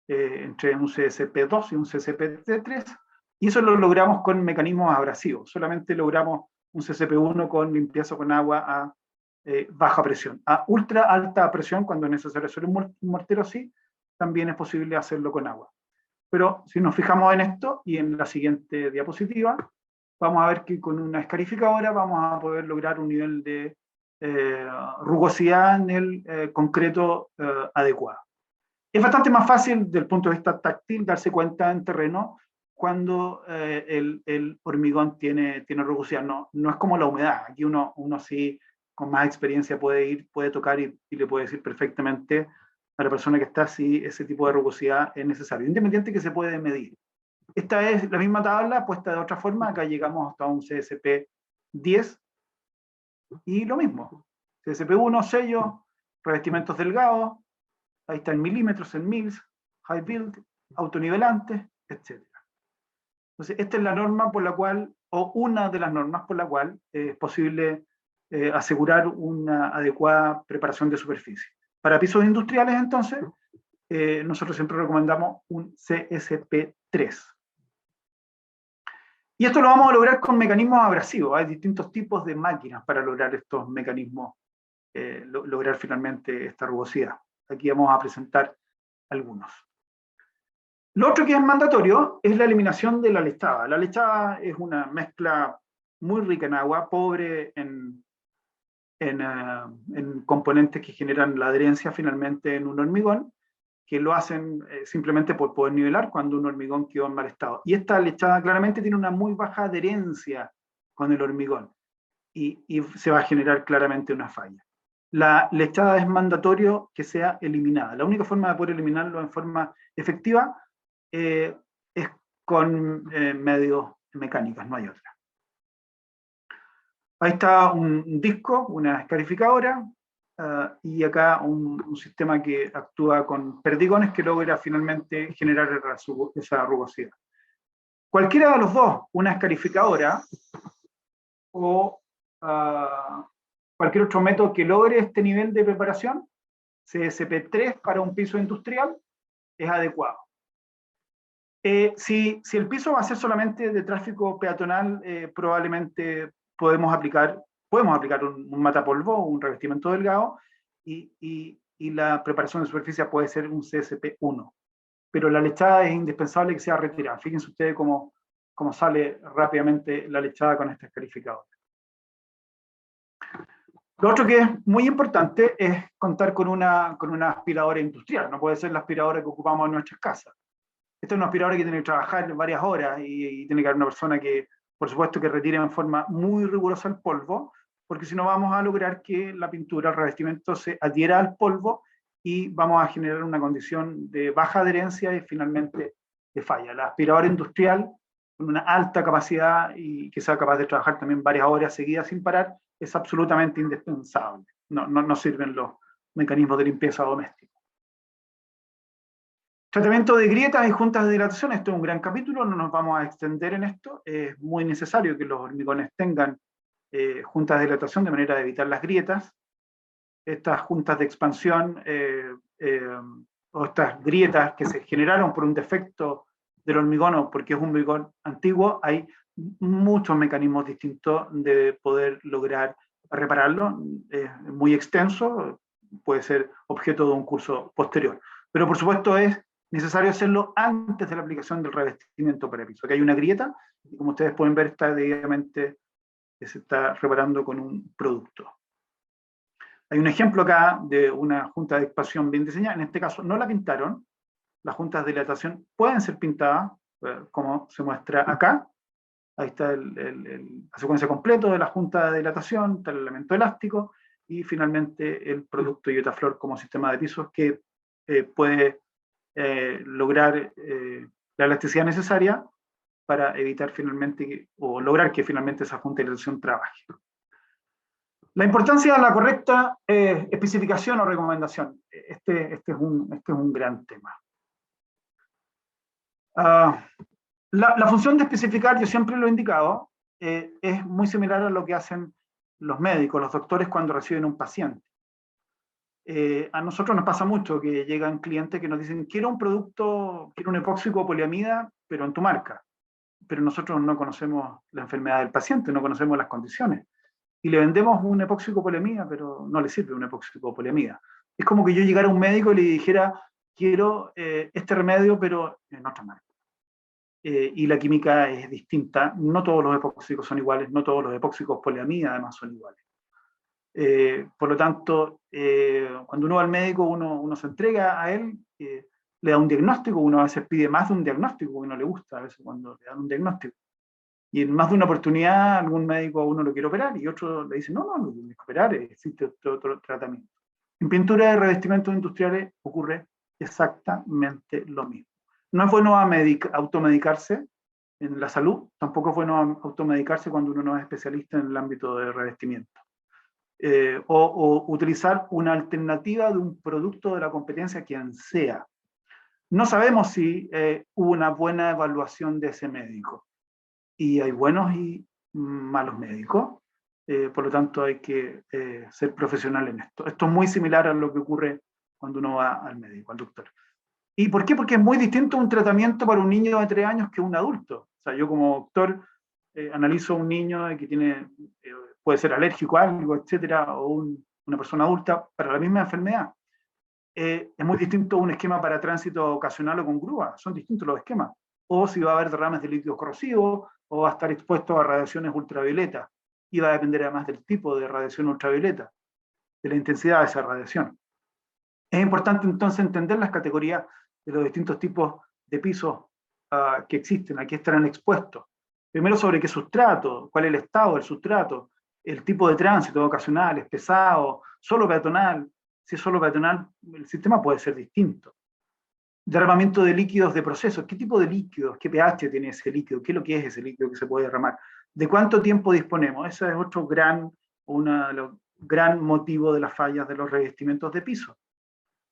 entre un CSP2 y un CSP3, y eso lo logramos con mecanismos abrasivos. Solamente logramos un CSP1 con limpieza con agua a baja presión. A ultra alta presión, cuando es necesario hacer un mortero así, también es posible hacerlo con agua. Pero si nos fijamos en esto, y en la siguiente diapositiva, vamos a ver que con una escarificadora vamos a poder lograr un nivel de rugosidad en el concreto adecuado. Es bastante más fácil desde el punto de vista táctil darse cuenta en terreno cuando el hormigón tiene rugosidad. No es como la humedad. Aquí uno sí, con más experiencia, puede tocar y le puede decir perfectamente a la persona que está si ese tipo de rugosidad es necesario, independiente que se puede medir. Esta es la misma tabla puesta de otra forma. Acá llegamos hasta un CSP 10 y lo mismo. CSP1, sello, revestimientos delgados, ahí está en milímetros, en mils, high build, autonivelante, etc. Entonces, esta es la norma por la cual, o una de las normas por la cual es posible asegurar una adecuada preparación de superficie. Para pisos industriales, entonces, nosotros siempre recomendamos un CSP3. Y esto lo vamos a lograr con mecanismos abrasivos. Hay distintos tipos de máquinas para lograr estos mecanismos, lograr finalmente esta rugosidad. Aquí vamos a presentar algunos. Lo otro que es mandatorio es la eliminación de la lechada. La lechada es una mezcla muy rica en agua, pobre en componentes que generan la adherencia finalmente en un hormigón, que lo hacen simplemente por poder nivelar cuando un hormigón quedó en mal estado. Y esta lechada claramente tiene una muy baja adherencia con el hormigón y se va a generar claramente una falla. La lechada es mandatorio que sea eliminada. La única forma de poder eliminarlo en forma efectiva es con medios mecánicos, no hay otra. Ahí está un disco, una escarificadora, y acá un sistema que actúa con perdigones que logra finalmente generar esa rugosidad. Cualquiera de los dos, una escarificadora o cualquier otro método que logre este nivel de preparación, CSP3 para un piso industrial, es adecuado. Si el piso va a ser solamente de tráfico peatonal, probablemente podemos aplicar un matapolvo, un revestimiento delgado, y la preparación de superficie puede ser un CSP1. Pero la lechada es indispensable que sea retirada. Fíjense ustedes cómo sale rápidamente la lechada con esta escarificadora. Lo otro que es muy importante es contar con una aspiradora industrial. No puede ser la aspiradora que ocupamos en nuestras casas. Esta es una aspiradora que tiene que trabajar varias horas y tiene que haber una persona que, por supuesto, que retire en forma muy rigurosa el polvo, porque si no vamos a lograr que la pintura, el revestimiento se adhiera al polvo y vamos a generar una condición de baja adherencia y finalmente de falla. La aspiradora industrial, con una alta capacidad y que sea capaz de trabajar también varias horas seguidas sin parar, es absolutamente indispensable. No sirven los mecanismos de limpieza doméstica. Tratamiento de grietas y juntas de dilatación. Esto es un gran capítulo, no nos vamos a extender en esto. Es muy necesario que los hormigones tengan juntas de dilatación de manera de evitar las grietas. Estas juntas de expansión o estas grietas que se generaron por un defecto del hormigón o porque es un hormigón antiguo, hay muchos mecanismos distintos de poder lograr repararlo. Es muy extenso, puede ser objeto de un curso posterior. Pero por supuesto es necesario hacerlo antes de la aplicación del revestimiento para piso. Aquí hay una grieta, y como ustedes pueden ver, está debidamente, se está reparando con un producto. Hay un ejemplo acá de una junta de expansión bien diseñada. En este caso no la pintaron. Las juntas de dilatación pueden ser pintadas, como se muestra acá. Ahí está la secuencia completa de la junta de dilatación, está el elemento elástico, y finalmente el producto Iotaflor como sistema de pisos que puede lograr la elasticidad necesaria para evitar finalmente, o lograr que finalmente esa junta de dilatación trabaje. La importancia de la correcta especificación o recomendación. Este es un gran tema. La función de especificar, yo siempre lo he indicado, es muy similar a lo que hacen los médicos, los doctores cuando reciben un paciente. A nosotros nos pasa mucho que llegan clientes que nos dicen, quiero un producto, quiero un epóxico poliamida, pero en tu marca. Pero nosotros no conocemos la enfermedad del paciente, no conocemos las condiciones. Y le vendemos un epóxico poliamida, pero no le sirve un epóxico poliamida. Es como que yo llegara a un médico y le dijera, quiero este remedio, pero en otra marca. Y la química es distinta. No todos los epóxicos son iguales, no todos los epóxicos poliamida además son iguales. Por lo tanto, cuando uno va al médico, uno se entrega a él, le da un diagnóstico, uno a veces pide más de un diagnóstico, porque no le gusta a veces cuando le dan un diagnóstico. Y en más de una oportunidad, algún médico a uno lo quiere operar y otro le dice, no lo tienes que operar, existe otro tratamiento. En pintura de revestimientos industriales ocurre exactamente lo mismo. No es bueno automedicarse en la salud, tampoco es bueno automedicarse cuando uno no es especialista en el ámbito de revestimiento. O utilizar una alternativa de un producto de la competencia, quien sea. No sabemos si hubo una buena evaluación de ese médico. Y hay buenos y malos médicos. Por lo tanto, hay que ser profesional en esto. Esto es muy similar a lo que ocurre cuando uno va al médico, al doctor. ¿Y por qué? Porque es muy distinto un tratamiento para un niño de 3 años que un adulto. O sea, yo como doctor analizo a un niño que tiene, puede ser alérgico a algo, etcétera, o una persona adulta para la misma enfermedad. Es muy distinto un esquema para tránsito ocasional o con grúa, son distintos los esquemas. O si va a haber derrames de líquidos corrosivos, o va a estar expuesto a radiaciones ultravioletas. Y va a depender además del tipo de radiación ultravioleta, de la intensidad de esa radiación. Es importante entonces entender las categorías de los distintos tipos de pisos que existen, a qué estarán expuestos. Primero sobre qué sustrato, cuál es el estado del sustrato, el tipo de tránsito, ocasional, es pesado, solo peatonal. Si es solo peatonal, el sistema puede ser distinto. Derramamiento de líquidos de procesos. ¿Qué tipo de líquidos? ¿Qué pH tiene ese líquido? ¿Qué es lo que es ese líquido que se puede derramar? ¿De cuánto tiempo disponemos? Ese es otro gran motivo de las fallas de los revestimientos de piso.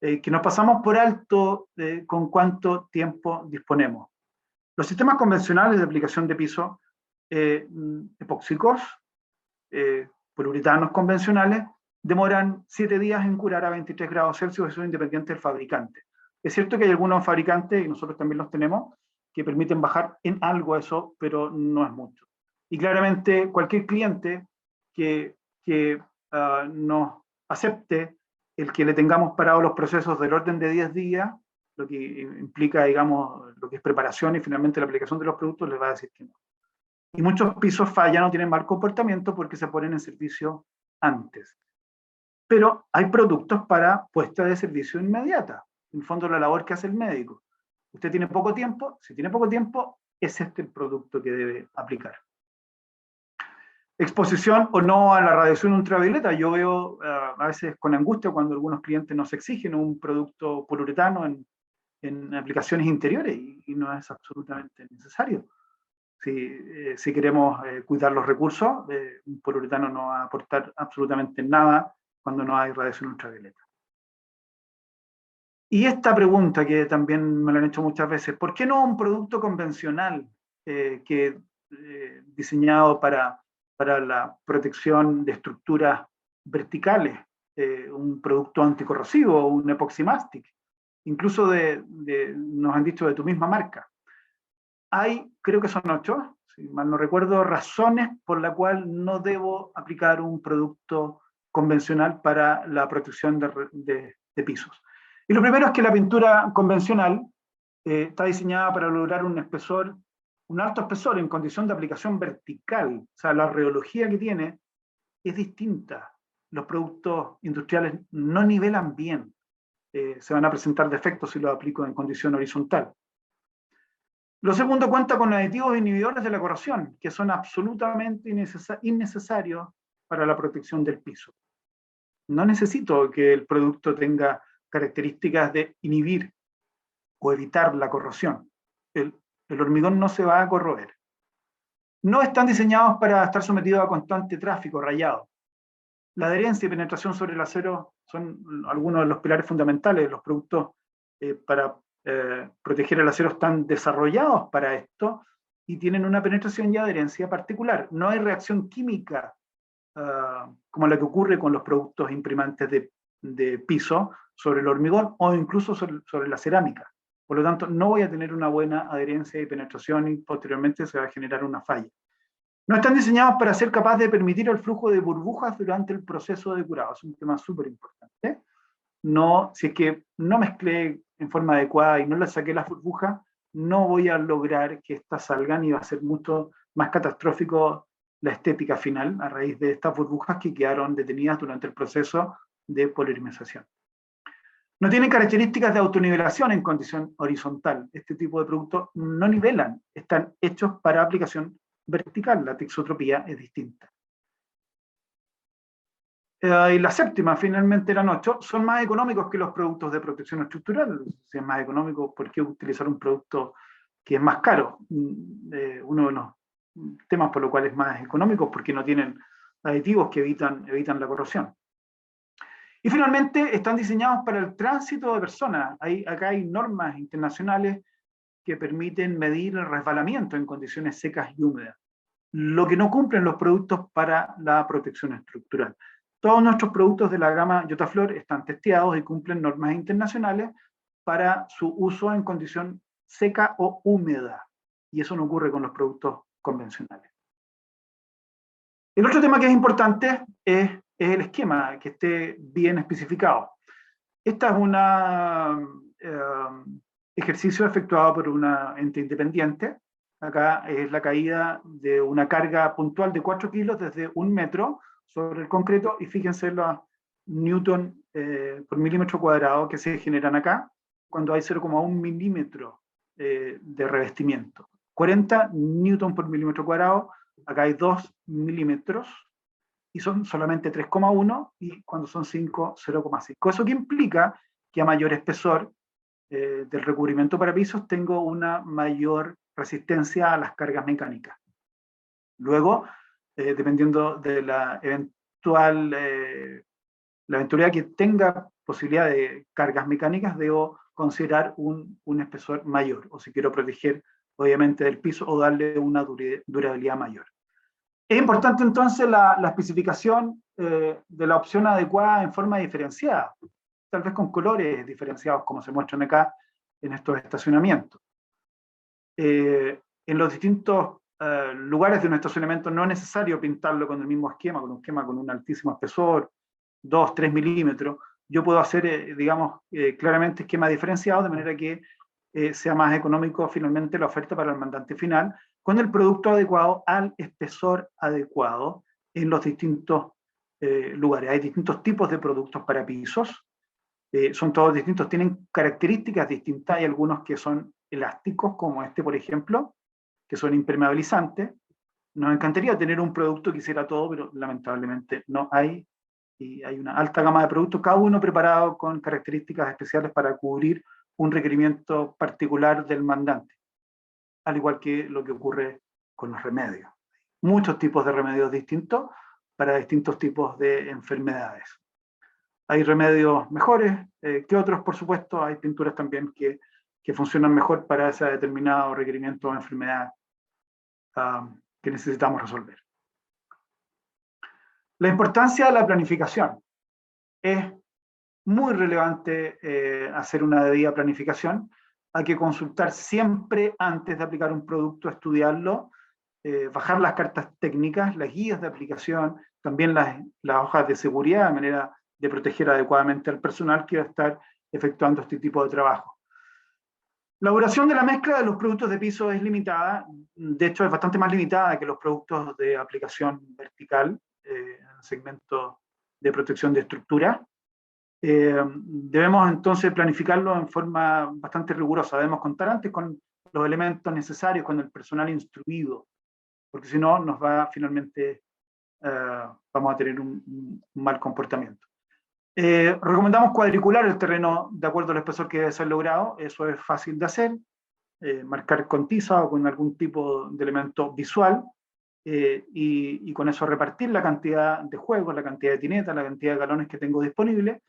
Que nos pasamos por alto con cuánto tiempo disponemos. Los sistemas convencionales de aplicación de piso, epóxicos, poliuretanos convencionales, demoran 7 días en curar a 23 grados Celsius, eso es independiente del fabricante. Es cierto que hay algunos fabricantes, y nosotros también los tenemos, que permiten bajar en algo eso, pero no es mucho. Y claramente cualquier cliente que nos acepte el que le tengamos parados los procesos del orden de 10 días, lo que implica, digamos, lo que es preparación y finalmente la aplicación de los productos, les va a decir que no. Y muchos pisos fallan o tienen mal comportamiento porque se ponen en servicio antes. Pero hay productos para puesta de servicio inmediata. En el fondo, la labor que hace el médico. Usted tiene poco tiempo, si tiene poco tiempo, es este el producto que debe aplicar. Exposición o no a la radiación ultravioleta. Yo veo a veces con angustia cuando algunos clientes nos exigen un producto poliuretano en aplicaciones interiores y no es absolutamente necesario. Si queremos cuidar los recursos, un poliuretano no va a aportar absolutamente nada cuando no hay radiación ultravioleta. Y esta pregunta que también me la han hecho muchas veces, ¿por qué no un producto convencional diseñado para la protección de estructuras verticales, un producto anticorrosivo, un epoxy mastic, incluso nos han dicho de tu misma marca? Hay, creo que son 8, si mal no recuerdo, razones por las cuales no debo aplicar un producto convencional para la protección de pisos. Y lo primero es que la pintura convencional está diseñada para lograr un alto espesor en condición de aplicación vertical. O sea, la rheología que tiene es distinta. Los productos industriales no nivelan bien. Se van a presentar defectos si los aplico en condición horizontal. Lo segundo, cuenta con aditivos inhibidores de la corrosión, que son absolutamente innecesarios para la protección del piso. No necesito que el producto tenga características de inhibir o evitar la corrosión. El hormigón no se va a corroer. No están diseñados para estar sometidos a constante tráfico, rayado. La adherencia y penetración sobre el acero son algunos de los pilares fundamentales. Los productos para proteger el acero están desarrollados para esto y tienen una penetración y adherencia particular. No hay reacción química como la que ocurre con los productos imprimantes de piso sobre el hormigón o incluso sobre la cerámica. Por lo tanto, no voy a tener una buena adherencia y penetración y posteriormente se va a generar una falla. No están diseñados para ser capaces de permitir el flujo de burbujas durante el proceso de curado. Es un tema súper importante. No, si es que no mezclé en forma adecuada y no le saqué las burbujas, no voy a lograr que estas salgan y va a ser mucho más catastrófico la estética final a raíz de estas burbujas que quedaron detenidas durante el proceso de polimerización. No tienen características de autonivelación en condición horizontal. Este tipo de productos no nivelan, están hechos para aplicación vertical. La texotropía es distinta. Y la séptima, finalmente eran 8, son más económicos que los productos de protección estructural. Si es más económico, ¿por qué utilizar un producto que es más caro? Uno de los temas por lo cual es más económico, porque no tienen aditivos que evitan la corrosión. Y finalmente están diseñados para el tránsito de personas. Acá hay normas internacionales que permiten medir el resbalamiento en condiciones secas y húmedas, lo que no cumplen los productos para la protección estructural. Todos nuestros productos de la gama Yotaflor están testeados y cumplen normas internacionales para su uso en condición seca o húmeda, y eso no ocurre con los productos convencionales. El otro tema que es importante es el esquema, que esté bien especificado. Esta es un ejercicio efectuado por una ente independiente. Acá es la caída de una carga puntual de 4 kilos desde 1 metro sobre el concreto, y fíjense los newton por milímetro cuadrado que se generan acá, cuando hay 0,1 milímetro de revestimiento. 40 newton por milímetro cuadrado, acá hay 2 milímetros, y son solamente 3,1, y cuando son 5, 0,5. ¿Eso qué implica? Que a mayor espesor del recubrimiento para pisos tengo una mayor resistencia a las cargas mecánicas. Luego, dependiendo de la eventualidad que tenga posibilidad de cargas mecánicas, debo considerar un espesor mayor, o si quiero proteger obviamente del piso o darle una durabilidad mayor. Es importante entonces la especificación de la opción adecuada en forma diferenciada, tal vez con colores diferenciados como se muestran acá en estos estacionamientos. En los distintos lugares de un estacionamiento no es necesario pintarlo con el mismo esquema, con un esquema con un altísimo espesor, 2, 3 milímetros. Yo puedo hacer, claramente esquemas diferenciados, de manera que sea más económico finalmente la oferta para el mandante final, con el producto adecuado al espesor adecuado en los distintos lugares. Hay distintos tipos de productos para pisos, son todos distintos, tienen características distintas. Hay algunos que son elásticos, como este por ejemplo, que son impermeabilizantes. Nos encantaría tener un producto que hiciera todo, pero lamentablemente no hay, y hay una alta gama de productos, cada uno preparado con características especiales para cubrir un requerimiento particular del mandante, al igual que lo que ocurre con los remedios. Muchos tipos de remedios distintos para distintos tipos de enfermedades. Hay remedios mejores que otros, por supuesto. Hay pinturas también que funcionan mejor para ese determinado requerimiento o enfermedad que necesitamos resolver. La importancia de la planificación. Es muy relevante hacer una debida planificación. Hay que consultar siempre antes de aplicar un producto, estudiarlo, bajar las cartas técnicas, las guías de aplicación, también las hojas de seguridad, de manera de proteger adecuadamente al personal que va a estar efectuando este tipo de trabajo. La duración de la mezcla de los productos de piso es limitada, de hecho es bastante más limitada que los productos de aplicación vertical en el segmento de protección de estructura. Debemos entonces planificarlo en forma bastante rigurosa, debemos contar antes con los elementos necesarios, con el personal instruido, porque si no nos va finalmente, vamos a tener un mal comportamiento. Recomendamos cuadricular el terreno de acuerdo al espesor que debe ser logrado. Eso es fácil de hacer, marcar con tiza o con algún tipo de elemento visual, y con eso repartir la cantidad de juegos, la cantidad de tinetas, la cantidad de galones que tengo disponible,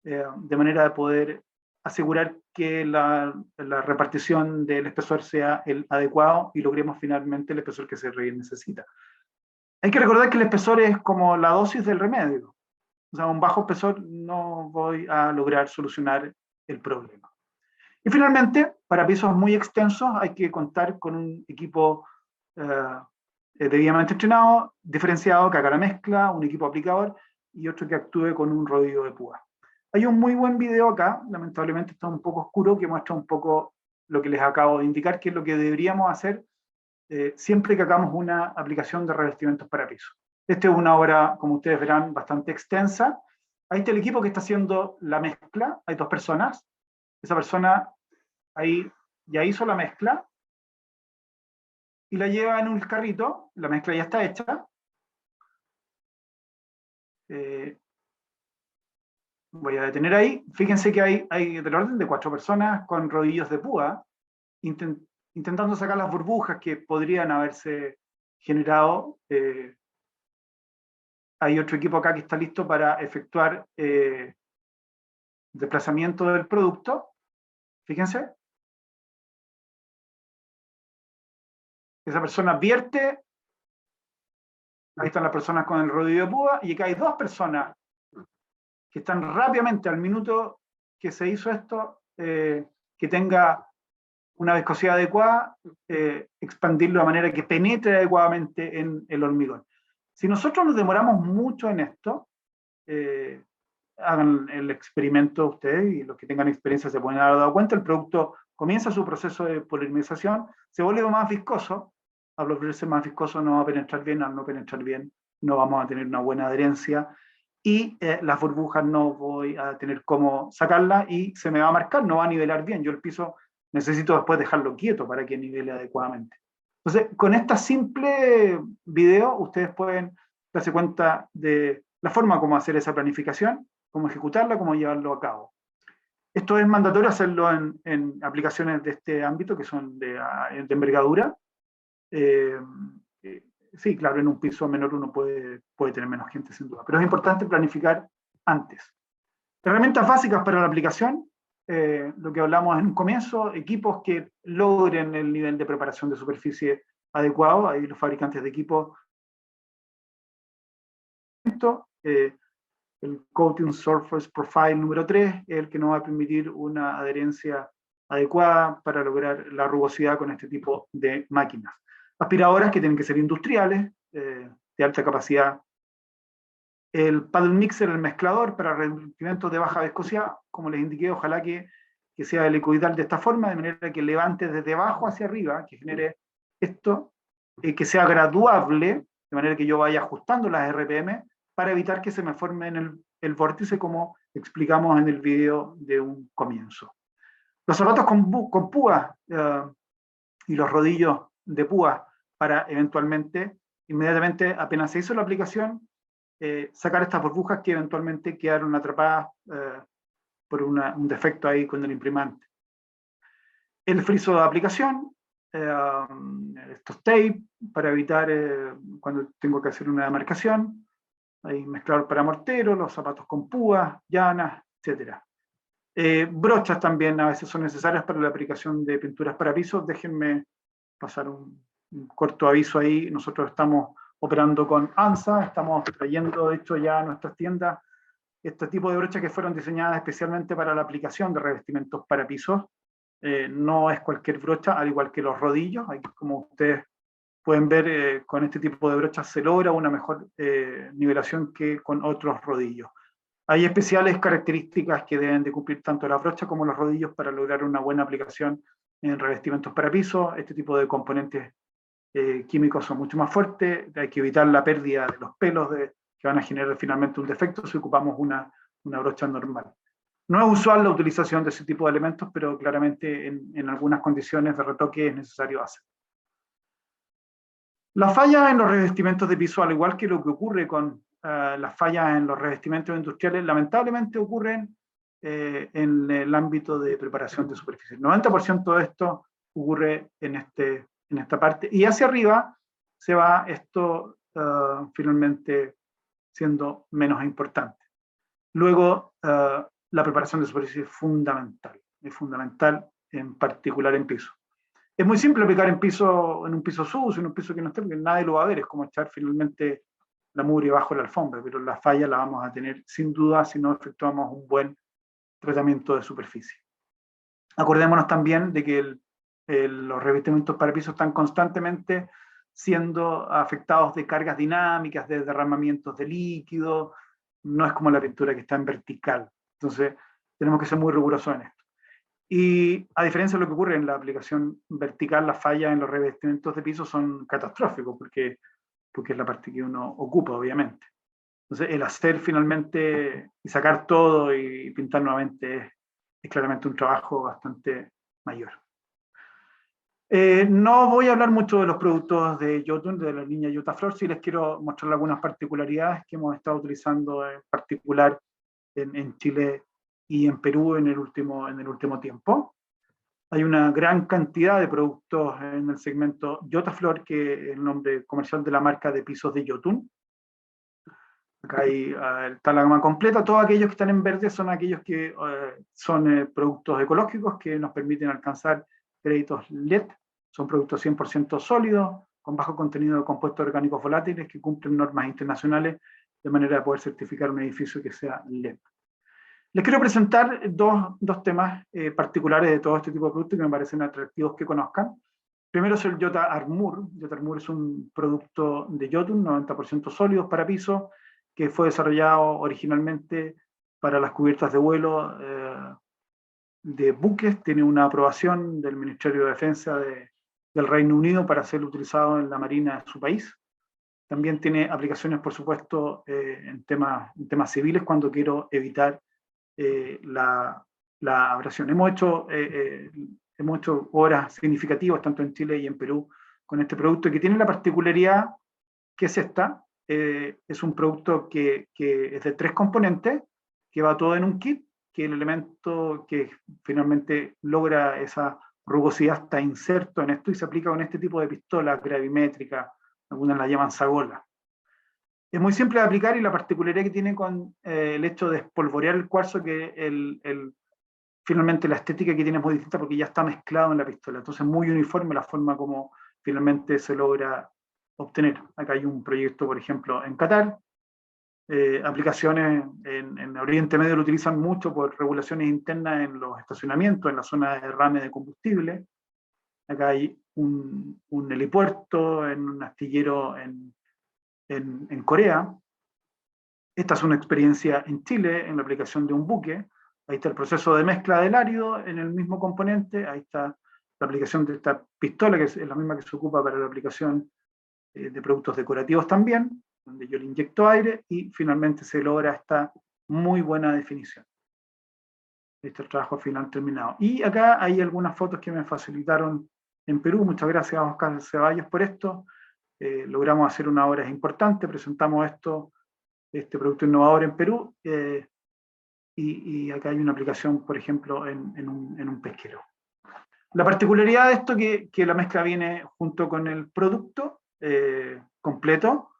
de manera de poder asegurar que la repartición del espesor sea el adecuado y logremos finalmente el espesor que se necesita. Hay que recordar que el espesor es como la dosis del remedio. O sea, un bajo espesor no voy a lograr solucionar el problema. Y finalmente, para pisos muy extensos hay que contar con un equipo debidamente entrenado, diferenciado, que haga la mezcla, un equipo aplicador y otro que actúe con un rodillo de púa. Hay un muy buen video acá, lamentablemente está un poco oscuro, que muestra un poco lo que les acabo de indicar, que es lo que deberíamos hacer siempre que hagamos una aplicación de revestimientos para piso. Esta es una obra, como ustedes verán, bastante extensa. Ahí está el equipo que está haciendo la mezcla, hay 2 personas. Esa persona ahí ya hizo la mezcla y la lleva en un carrito, la mezcla ya está hecha. Voy a detener ahí. Fíjense que hay del orden de 4 personas con rodillos de púa, intentando sacar las burbujas que podrían haberse generado. Hay otro equipo acá que está listo para efectuar desplazamiento del producto. Fíjense. Esa persona vierte. Ahí están las personas con el rodillo de púa. Y acá hay 2 personas que están rápidamente al minuto que se hizo esto, que tenga una viscosidad adecuada, expandirlo de manera que penetre adecuadamente en el hormigón. Si nosotros nos demoramos mucho en esto, hagan el experimento ustedes y los que tengan experiencia se pueden haber dado cuenta, el producto comienza su proceso de polimerización, se vuelve más viscoso, al volverse más viscoso no va a penetrar bien, al no penetrar bien no vamos a tener una buena adherencia y las burbujas no voy a tener cómo sacarlas y se me va a marcar, no va a nivelar bien, yo el piso necesito después dejarlo quieto para que nivele adecuadamente. Entonces, con esta simple video, ustedes pueden darse cuenta de la forma como hacer esa planificación, cómo ejecutarla, cómo llevarlo a cabo. Esto es mandatorio hacerlo en aplicaciones de este ámbito, que son de envergadura. Sí, claro, en un piso menor uno puede tener menos gente, sin duda, pero es importante planificar antes. Herramientas básicas para la aplicación, lo que hablamos en un comienzo, equipos que logren el nivel de preparación de superficie adecuado, ahí los fabricantes de equipos, el Coating Surface Profile número 3 es el que nos va a permitir una adherencia adecuada para lograr la rugosidad con este tipo de máquinas. Aspiradoras que tienen que ser industriales, de alta capacidad. El paddle mixer, el mezclador para revestimientos de baja viscosidad, como les indiqué, ojalá que sea helicoidal de esta forma, de manera que levante desde abajo hacia arriba, que genere esto, que sea graduable, de manera que yo vaya ajustando las RPM, para evitar que se me forme en el vórtice, como explicamos en el video de un comienzo. Los zapatos con púa y los rodillos de púa para eventualmente, inmediatamente apenas se hizo la aplicación, sacar estas burbujas que eventualmente quedaron atrapadas por un defecto ahí con el imprimante. El friso de aplicación, estos tape para evitar cuando tengo que hacer una demarcación, hay mezclador para mortero, los zapatos con púas, llanas, etc. Brochas también a veces son necesarias para la aplicación de pinturas para pisos. Déjenme pasar un corto aviso ahí. Nosotros estamos operando con ANSA, estamos trayendo de hecho ya a nuestras tiendas este tipo de brochas que fueron diseñadas especialmente para la aplicación de revestimientos para pisos. No es cualquier brocha, al igual que los rodillos. Ahí, como ustedes pueden ver, con este tipo de brochas se logra una mejor nivelación que con otros rodillos. Hay especiales características que deben de cumplir tanto las brochas como los rodillos para lograr una buena aplicación en revestimientos para pisos. Este tipo de componentes químicos son mucho más fuertes, hay que evitar la pérdida de los pelos que van a generar finalmente un defecto si ocupamos una brocha normal. No es usual la utilización de ese tipo de elementos, pero claramente en algunas condiciones de retoque es necesario hacer. Las fallas en los revestimientos de piso, al igual que lo que ocurre con las fallas en los revestimientos industriales, lamentablemente ocurren en el ámbito de preparación de superficie. El 90% de esto ocurre en esta parte, y hacia arriba se va esto finalmente siendo menos importante. Luego, la preparación de superficie es fundamental en particular en piso. Es muy simple aplicar en un piso sucio, en un piso que no esté, porque nadie lo va a ver, es como echar finalmente la mugre bajo la alfombra, pero la falla la vamos a tener sin duda si no efectuamos un buen tratamiento de superficie. Acordémonos también de que los revestimientos para pisos están constantemente siendo afectados de cargas dinámicas, de derramamientos de líquido, no es como la pintura que está en vertical. Entonces, tenemos que ser muy rigurosos en esto. Y a diferencia de lo que ocurre en la aplicación vertical, las fallas en los revestimientos de piso son catastróficos, porque es la parte que uno ocupa, obviamente. Entonces, el hacer finalmente y sacar todo y pintar nuevamente es claramente un trabajo bastante mayor. No voy a hablar mucho de los productos de Jotun, de la línea Jotaflor, sí les quiero mostrar algunas particularidades que hemos estado utilizando en particular en Chile y en Perú en el último tiempo. Hay una gran cantidad de productos en el segmento Jotaflor, que es el nombre comercial de la marca de pisos de Jotun. Acá está la gama completa. Todos aquellos que están en verde son aquellos que son productos ecológicos que nos permiten alcanzar créditos LED. Son productos 100% sólidos, con bajo contenido de compuestos orgánicos volátiles que cumplen normas internacionales de manera de poder certificar un edificio que sea LED. Les quiero presentar dos temas particulares de todo este tipo de productos que me parecen atractivos que conozcan. Primero es el Jota Armor. Jota Armor es un producto de Jotun, 90% sólidos para piso, que fue desarrollado originalmente para las cubiertas de vuelo de buques. Tiene una aprobación del Ministerio de Defensa del Reino Unido para ser utilizado en la Marina de su país. También tiene aplicaciones, por supuesto, en temas civiles cuando quiero evitar la abrasión. Hemos hecho obras significativas tanto en Chile y en Perú con este producto, que tiene la particularidad que es esta. Es un producto que es de 3 componentes, que va todo en un kit, que el elemento que finalmente logra esa rugosidad está inserto en esto y se aplica con este tipo de pistola gravimétrica, algunas la llaman sagola. Es muy simple de aplicar y la particularidad que tiene con el hecho de espolvorear el cuarzo, que finalmente la estética que tiene es muy distinta porque ya está mezclado en la pistola. Entonces es muy uniforme la forma como finalmente se logra obtener. Acá hay un proyecto, por ejemplo, en Qatar. Aplicaciones en Oriente Medio lo utilizan mucho por regulaciones internas en los estacionamientos, en la zona de derrame de combustible. Acá hay un helipuerto, en un astillero en Corea. Esta es una experiencia en Chile, en la aplicación de un buque. Ahí está el proceso de mezcla del árido en el mismo componente. Ahí está la aplicación de esta pistola, que es la misma que se ocupa para la aplicación de productos decorativos también, donde yo le inyecto aire y finalmente se logra esta muy buena definición. Este es el trabajo final terminado. Y acá hay algunas fotos que me facilitaron en Perú. Muchas gracias a Oscar Ceballos por esto. Logramos hacer una obra importante, presentamos este producto innovador en Perú, y acá hay una aplicación, por ejemplo, en un pesquero. La particularidad de esto es que la mezcla viene junto con el producto completo.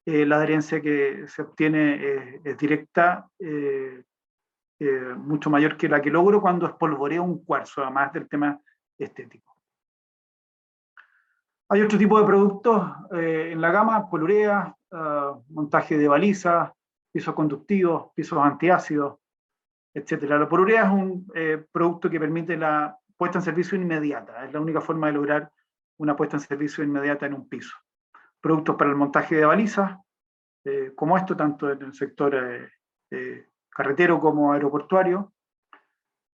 La adherencia que se obtiene es directa, mucho mayor que la que logro cuando espolvoreo un cuarzo, además del tema estético. Hay otro tipo de productos en la gama: polureas, montaje de balizas, pisos conductivos, pisos antiácidos, etc. La polurea es un producto que permite la puesta en servicio inmediata. Es la única forma de lograr una puesta en servicio inmediata en un piso. Productos para el montaje de balizas, como esto, tanto en el sector carretero como aeroportuario.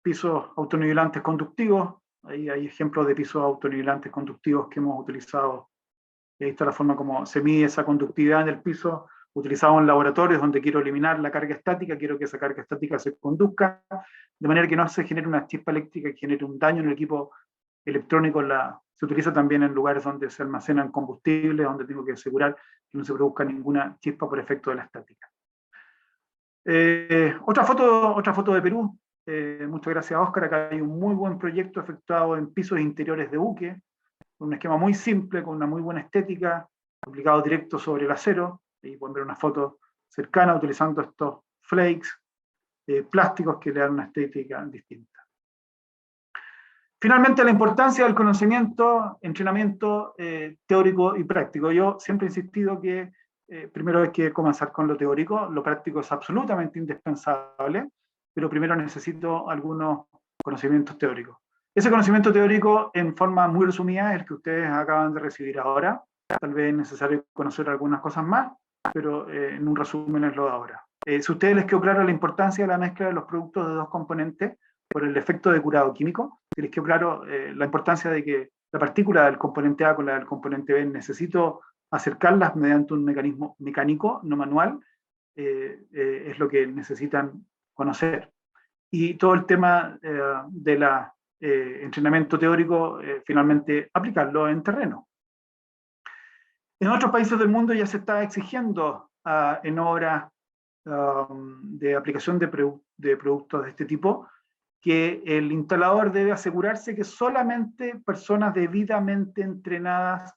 Pisos autonivelantes conductivos. Ahí hay ejemplos de pisos autonivelantes conductivos que hemos utilizado. Y ahí está la forma como se mide esa conductividad en el piso, utilizado en laboratorios donde quiero eliminar la carga estática, quiero que esa carga estática se conduzca, de manera que no se genere una chispa eléctrica que genere un daño en el equipo electrónico. Se utiliza también en lugares donde se almacenan combustibles, donde tengo que asegurar que no se produzca ninguna chispa por efecto de la estática. Otra foto de Perú. Muchas gracias, Oscar. Acá hay un muy buen proyecto efectuado en pisos interiores de buque, con un esquema muy simple, con una muy buena estética, aplicado directo sobre el acero. Ahí pueden ver una foto cercana utilizando estos flakes plásticos que le dan una estética distinta. Finalmente, la importancia del conocimiento, entrenamiento teórico y práctico. Yo siempre he insistido que primero hay que comenzar con lo teórico, lo práctico es absolutamente indispensable, pero primero necesito algunos conocimientos teóricos. Ese conocimiento teórico, en forma muy resumida, es el que ustedes acaban de recibir ahora. Tal vez es necesario conocer algunas cosas más, pero en un resumen es lo de ahora. Si a ustedes les quedó claro la importancia de la mezcla de los productos de dos componentes por el efecto de curado químico, si les quedó claro la importancia de que la partícula del componente A con la del componente B necesito acercarlas mediante un mecanismo mecánico, no manual, es lo que necesitan conocer. Y todo el tema de la entrenamiento teórico, finalmente aplicarlo en terreno. En otros países del mundo ya se está exigiendo en obras de aplicación de productos de este tipo que el instalador debe asegurarse que solamente personas debidamente entrenadas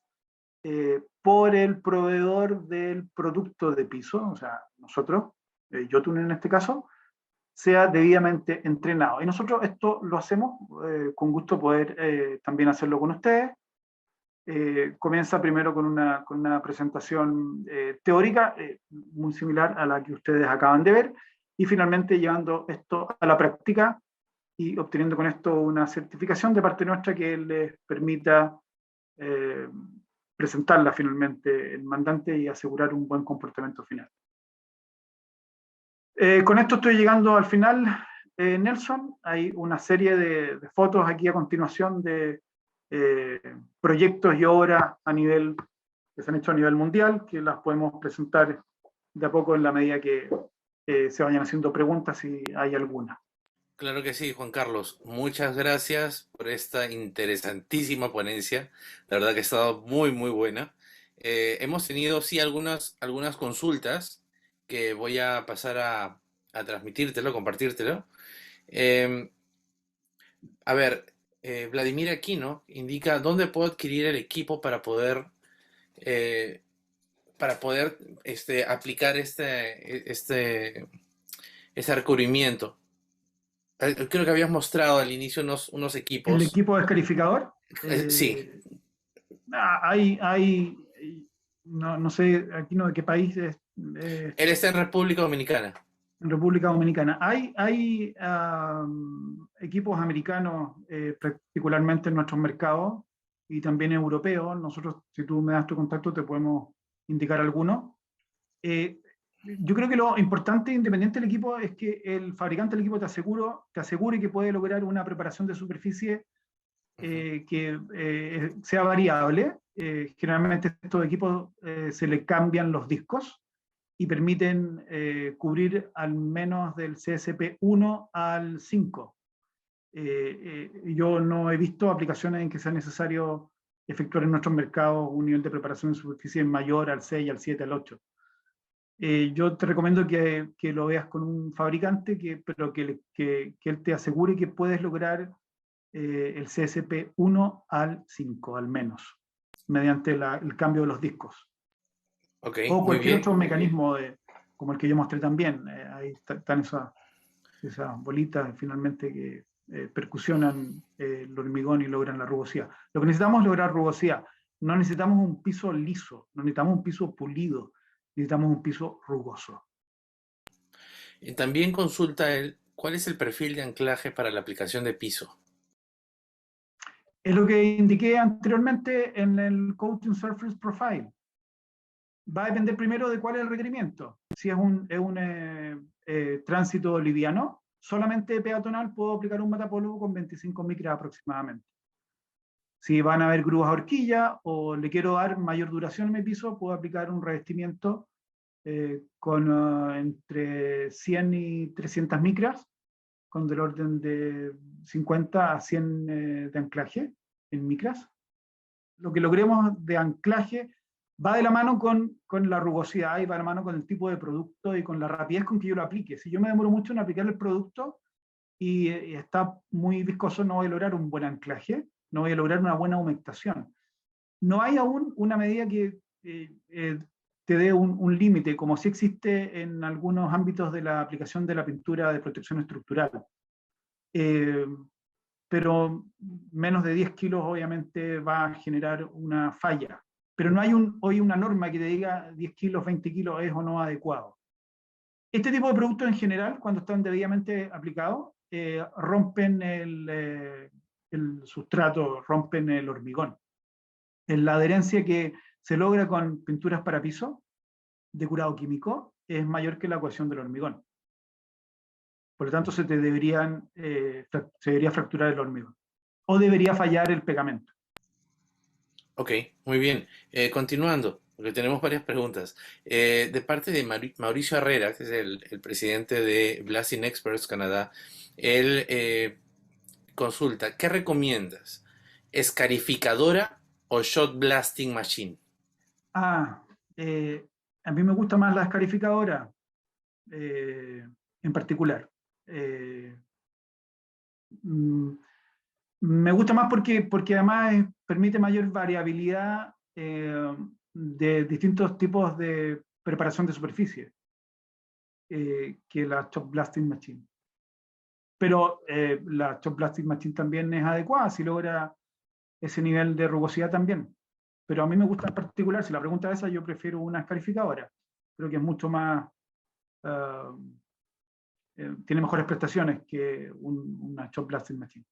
por el proveedor del producto de piso, o sea, nosotros, Jotun en este caso, sea debidamente entrenado. Y nosotros esto lo hacemos con gusto poder también hacerlo con ustedes. Comienza primero con una presentación teórica muy similar a la que ustedes acaban de ver y finalmente llevando esto a la práctica y obteniendo con esto una certificación de parte nuestra que les permita presentarla finalmente el mandante y asegurar un buen comportamiento final. Con esto estoy llegando al final, Nelson. Hay una serie de fotos aquí a continuación de proyectos y obras que se han hecho a nivel mundial, que las podemos presentar de a poco en la medida que se vayan haciendo preguntas si hay alguna. Claro que sí, Juan Carlos. Muchas gracias por esta interesantísima ponencia. La verdad que ha estado muy, muy buena. Hemos tenido, sí, algunas consultas que voy a pasar a transmitírtelo, compartírtelo. Eh, a ver, Vladimir Aquino indica dónde puedo adquirir el equipo eh, para poder aplicar este recubrimiento. Creo que habías mostrado al inicio unos El equipos. equipo descalificador, Sí, hay no sé, aquí no de qué país es, él está en República Dominicana. en República Dominicana. Hay equipos americanos, particularmente en nuestros mercados, y también europeos. Nosotros, si tú me das tu contacto, te podemos indicar algunos. Yo creo que lo importante, independiente del equipo, es que el fabricante del equipo te asegure que puede lograr una preparación de superficie que sea variable. Generalmente a estos equipos se le cambian los discos y permiten cubrir al menos del CSP 1 al 5. Yo no he visto aplicaciones en que sea necesario efectuar en nuestros mercados un nivel de preparación de superficie mayor al 6, al 7, al 8. Yo te recomiendo que lo veas con un fabricante, pero que él te asegure que puedes lograr el CSP 1 al 5, al menos, mediante el cambio de los discos. Ok, O muy cualquier bien. otro mecanismo como el que yo mostré también. Ahí están esas bolitas finalmente que percusionan el hormigón y logran la rugosidad. Lo que necesitamos es lograr rugosidad. No necesitamos un piso liso, no necesitamos un piso pulido, necesitamos un piso rugoso. También consulta él cuál es el perfil de anclaje para la aplicación de piso. Es lo que indiqué anteriormente en el Coating Surface Profile. Va a depender primero de cuál es el requerimiento. Si es un tránsito liviano, solamente peatonal puedo aplicar un matapolvo con 25 micras aproximadamente. Si van a haber grúas a horquilla o le quiero dar mayor duración a mi piso, puedo aplicar un revestimiento con entre 100 y 300 micras, con del orden de 50 a 100 de anclaje en micras. Lo que logremos de anclaje va de la mano con la rugosidad y va de la mano con el tipo de producto y con la rapidez con que yo lo aplique. Si yo me demoro mucho en aplicar el producto y está muy viscoso, no voy a lograr un buen anclaje, no voy a lograr una buena humectación. No hay aún una medida que te dé un límite, como sí existe en algunos ámbitos de la aplicación de la pintura de protección estructural. pero menos de 10 kilos obviamente va a generar una falla. Pero no hay hoy una norma que te diga 10 kilos, 20 kilos es o no adecuado. Este tipo de productos en general, cuando están debidamente aplicados, rompen el sustrato, rompen el hormigón. En la adherencia que se logra con pinturas para piso de curado químico es mayor que la cohesión del hormigón. Por lo tanto, se debería fracturar el hormigón. O debería fallar el pegamento. Ok, muy bien. Continuando, porque tenemos varias preguntas. De parte de Mauricio Herrera, que es el presidente de Blasting Experts Canadá, él consulta, ¿qué recomiendas? ¿Escarificadora o shot blasting machine? Ah, a mí me gusta más la escarificadora en particular. Mm, Me gusta más porque además permite mayor variabilidad de distintos tipos de preparación de superficie que la Chop Blasting Machine. Pero la Chop Blasting Machine también es adecuada si logra ese nivel de rugosidad también. Pero a mí me gusta en particular, si la pregunta es esa, yo prefiero una escarificadora. Creo que es mucho más, uh, tiene mejores prestaciones que una Chop Blasting Machine.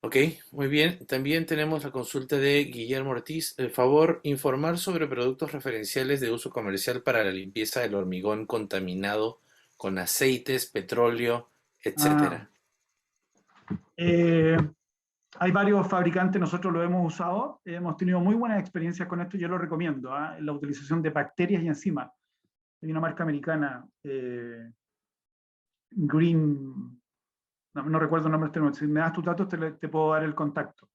Ok, muy bien. También tenemos la consulta de Guillermo Ortiz. Por favor, informar sobre productos referenciales de uso comercial para la limpieza del hormigón contaminado con aceites, petróleo, Ah, etcétera. eh, hay varios fabricantes, nosotros lo hemos usado, hemos tenido muy buenas experiencias con esto, yo lo recomiendo, la utilización de bacterias y enzimas. Hay una marca americana, Green, no recuerdo el nombre del termo, si me das tus datos te puedo dar el contacto,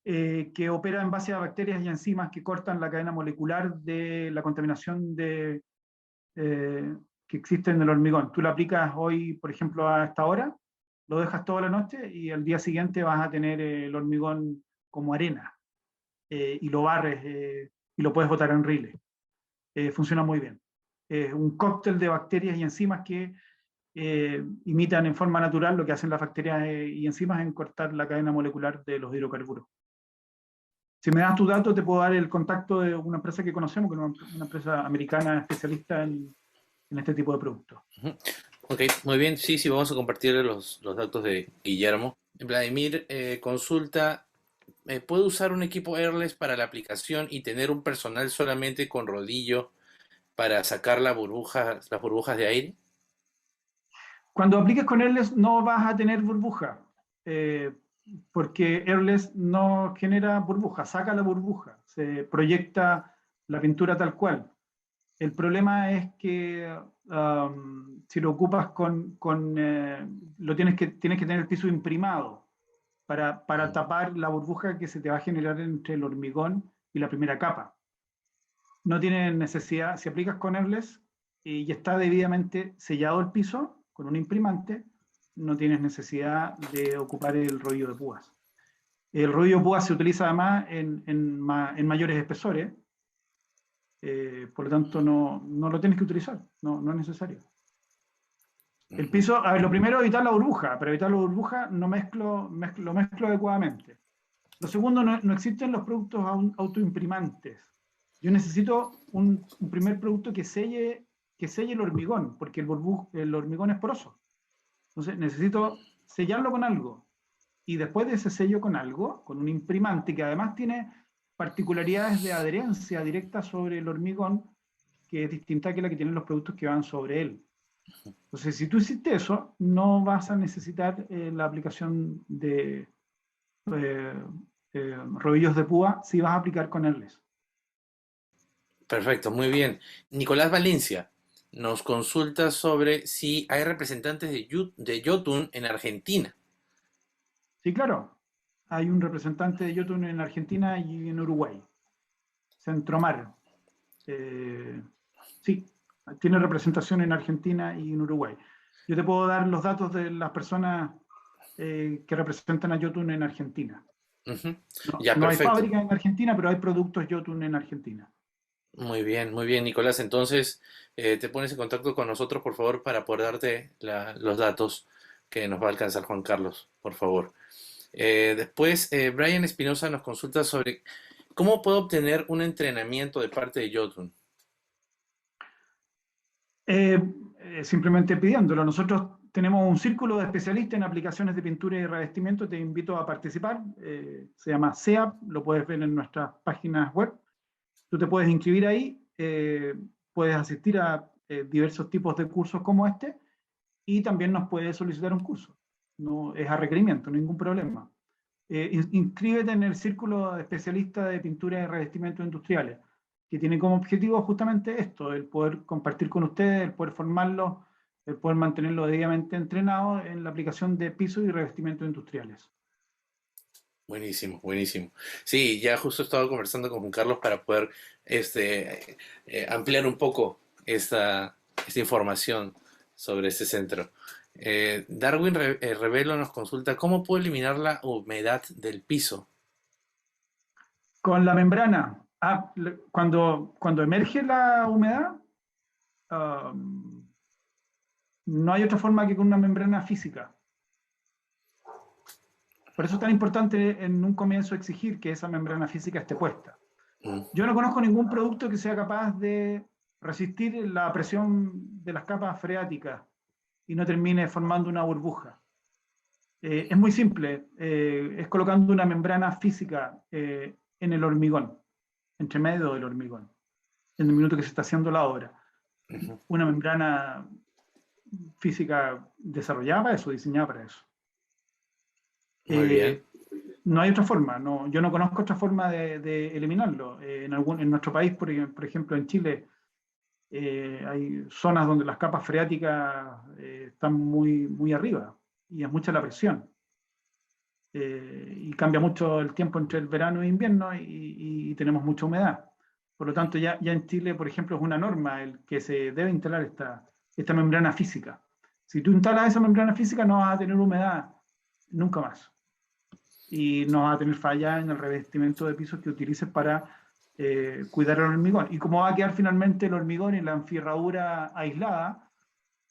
que opera en base a bacterias y enzimas que cortan la cadena molecular de la contaminación que existe en el hormigón. Tú lo aplicas hoy, por ejemplo, a esta hora, lo dejas toda la noche y al día siguiente vas a tener el hormigón como arena y lo barres y lo puedes botar en riles. Funciona muy bien. Es un cóctel de bacterias y enzimas que imitan en forma natural lo que hacen las bacterias y enzimas en cortar la cadena molecular de los hidrocarburos. Si me das tu dato, te puedo dar el contacto de una empresa que conocemos, que es una empresa americana especialista en este tipo de productos. Ok, muy bien. Sí, sí, vamos a compartir los datos de Guillermo. Vladimir consulta, ¿puedo usar un equipo airless para la aplicación y tener un personal solamente con rodillo para sacar las burbujas de aire? Cuando apliques con Airless no vas a tener burbuja, eh, porque Airless no genera burbuja, saca la burbuja, se proyecta la pintura tal cual. El problema es que si lo ocupas lo tienes que tener el piso imprimado para tapar la burbuja que se te va a generar entre el hormigón y la primera capa. No tiene necesidad, si aplicas con Airless y está debidamente sellado el piso con un imprimante, no tienes necesidad de ocupar el rollo de púas. El rollo de púas se utiliza además en mayores espesores, por lo tanto no lo tienes que utilizar, no es necesario. El piso, a ver, lo primero es evitar la burbuja. Para evitar la burbuja lo mezclo adecuadamente. Lo segundo, no existen los productos autoimprimantes. Yo necesito un primer producto que selle el hormigón, porque el hormigón es poroso. Entonces necesito sellarlo con algo. Y después de ese sello con algo, con un imprimante que además tiene particularidades de adherencia directa sobre el hormigón, que es distinta que la que tienen los productos que van sobre él. Entonces, si tú hiciste eso, no vas a necesitar la aplicación de rodillos de púa si vas a aplicar con Airless. Perfecto, muy bien. Nicolás Valencia nos consulta sobre si hay representantes de Jotun en Argentina. Sí, claro. Hay un representante de Jotun en Argentina y en Uruguay. Centromar. Sí, tiene representación en Argentina y en Uruguay. Yo te puedo dar los datos de las personas que representan a Jotun en Argentina. Ya, No hay perfecto. fábrica en Argentina, pero hay productos Jotun en Argentina. Muy bien, Nicolás. Entonces, te pones en contacto con nosotros, por favor, para poder darte los datos que nos va a alcanzar Juan Carlos, por favor. Después, Brian Espinosa nos consulta sobre cómo puedo obtener un entrenamiento de parte de Jotun. Simplemente pidiéndolo. Nosotros tenemos un círculo de especialistas en aplicaciones de pintura y revestimiento. Te invito a participar. Se llama SEAP, lo puedes ver en nuestras páginas web. Tú te puedes inscribir ahí, puedes asistir a diversos tipos de cursos como este y también nos puedes solicitar un curso. No es a requerimiento, ningún problema. Inscríbete en el círculo de especialistas de pintura y revestimientos industriales, que tiene como objetivo justamente esto, el poder compartir con ustedes, el poder formarlos, el poder mantenerlos debidamente entrenados en la aplicación de pisos y revestimientos industriales. Buenísimo, buenísimo. Sí, ya justo he estado conversando con Juan Carlos para poder ampliar un poco esta información sobre este centro. Darwin Revelo nos consulta cómo puedo eliminar la humedad del piso. Con la membrana, cuando emerge la humedad, no hay otra forma que con una membrana física. Por eso es tan importante en un comienzo exigir que esa membrana física esté puesta. Yo no conozco ningún producto que sea capaz de resistir la presión de las capas freáticas y no termine formando una burbuja. Es muy simple, es colocando una membrana física en el hormigón, entre medio del hormigón, en el minuto que se está haciendo la obra. Una membrana física desarrollada para eso, diseñada para eso. Muy bien. No hay otra forma, no, yo no conozco otra forma de eliminarlo. En nuestro país, por ejemplo, en Chile, hay zonas donde las capas freáticas están muy arriba y es mucha la presión. Y cambia mucho el tiempo entre el verano e invierno y tenemos mucha humedad. Por lo tanto, ya en Chile, por ejemplo, es una norma el que se debe instalar esta membrana física. Si tú instalas esa membrana física, no vas a tener humedad nunca más. Y no vas a tener falla en el revestimiento de pisos que utilices para cuidar el hormigón. Y como va a quedar finalmente el hormigón en la enferradura aislada,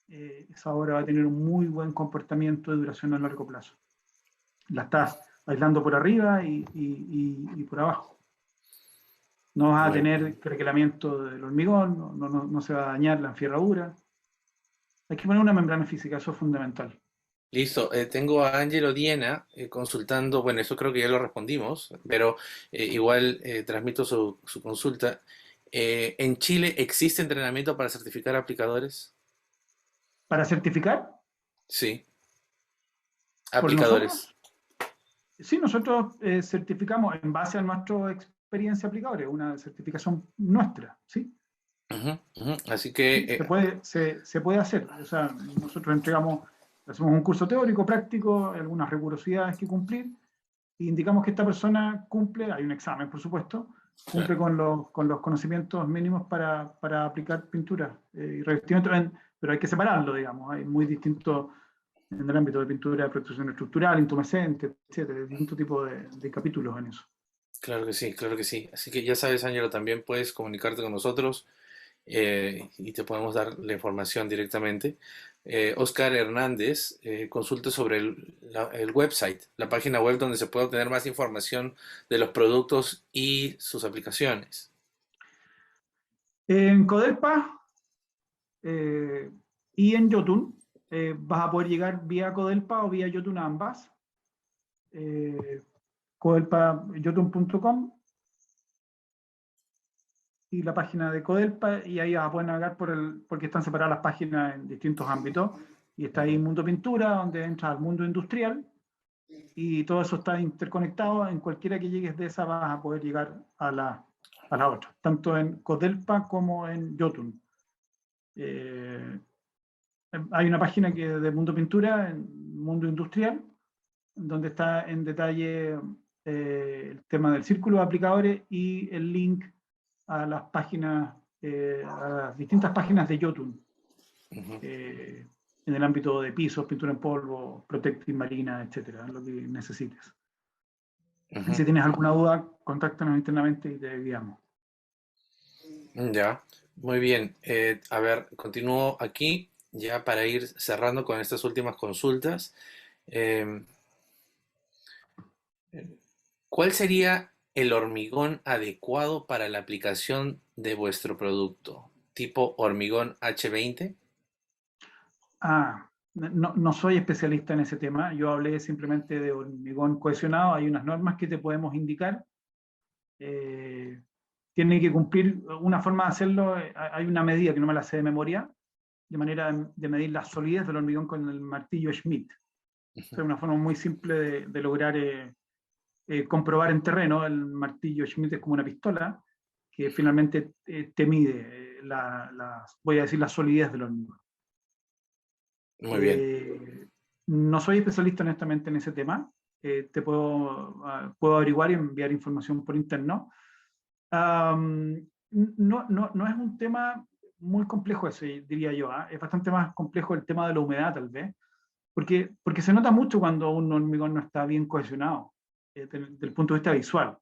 esa obra va a tener un muy buen comportamiento de duración a largo plazo. La estás aislando por arriba y por abajo. No vas a tener craquelamiento del hormigón, no se va a dañar la enferradura. Hay que poner una membrana física, eso es fundamental. Listo, tengo a Angelo Diena consultando, bueno, eso creo que ya lo respondimos, pero igual transmito su consulta. ¿En Chile existe entrenamiento para certificar aplicadores? ¿Para certificar? Sí, ¿Por nosotros? aplicadores. Sí, nosotros certificamos en base a nuestra experiencia aplicadores, una certificación nuestra, ¿sí? Así que, Sí, se puede hacer. O sea, nosotros hacemos un curso teórico, práctico, algunas rigurosidades que cumplir, e indicamos que esta persona cumple, hay un examen, por supuesto, cumple con los conocimientos mínimos para aplicar pintura y revestimiento, pero hay que separarlo, digamos, hay muy distintos en el ámbito de pintura de protección estructural, intumescente, etcétera, distintos tipos de capítulos en eso. claro que sí, claro que sí. Así que ya sabes, Ángelo, también puedes comunicarte con nosotros y te podemos dar la información directamente. Oscar Hernández consulta sobre el website, la página web donde se puede obtener más información de los productos y sus aplicaciones. En Codelpa y en Jotun vas a poder llegar vía Codelpa o vía Jotun a ambas. Codelpajotun.com y la página de Codelpa, y ahí vas a poder navegar porque están separadas las páginas en distintos ámbitos, y está ahí Mundo Pintura, donde entras al mundo industrial, y todo eso está interconectado. En cualquiera que llegues de esa vas a poder llegar a la otra, tanto en Codelpa como en Jotun. Hay una página de Mundo Pintura, en Mundo Industrial, donde está en detalle el tema del círculo de aplicadores y el link a las páginas, a las distintas páginas de Jotun, en el ámbito de pisos, pintura en polvo, protective marina, etcétera, lo que necesites. Y si tienes alguna duda, contáctanos internamente y te guiamos. Ya, muy bien. A ver, continúo aquí ya para ir cerrando con estas últimas consultas. ¿Cuál sería el hormigón adecuado para la aplicación de vuestro producto? ¿Tipo hormigón H20? No soy especialista en ese tema. Yo hablé simplemente de hormigón cohesionado. Hay unas normas que te podemos indicar. Eh, Tiene que cumplir una forma de hacerlo. Hay una medida que no me la sé de memoria, de manera de medir la solidez del hormigón con el martillo Schmidt. Es una forma muy simple de lograr comprobar en terreno. El martillo Schmidt es como una pistola que finalmente te mide voy a decir, la solidez del hormigón. Muy bien. No soy especialista honestamente en ese tema. Puedo averiguar y enviar información por interno. No es un tema muy complejo ese, diría yo. Es bastante más complejo el tema de la humedad, tal vez, porque se nota mucho cuando un hormigón no está bien cohesionado, desde el punto de vista visual.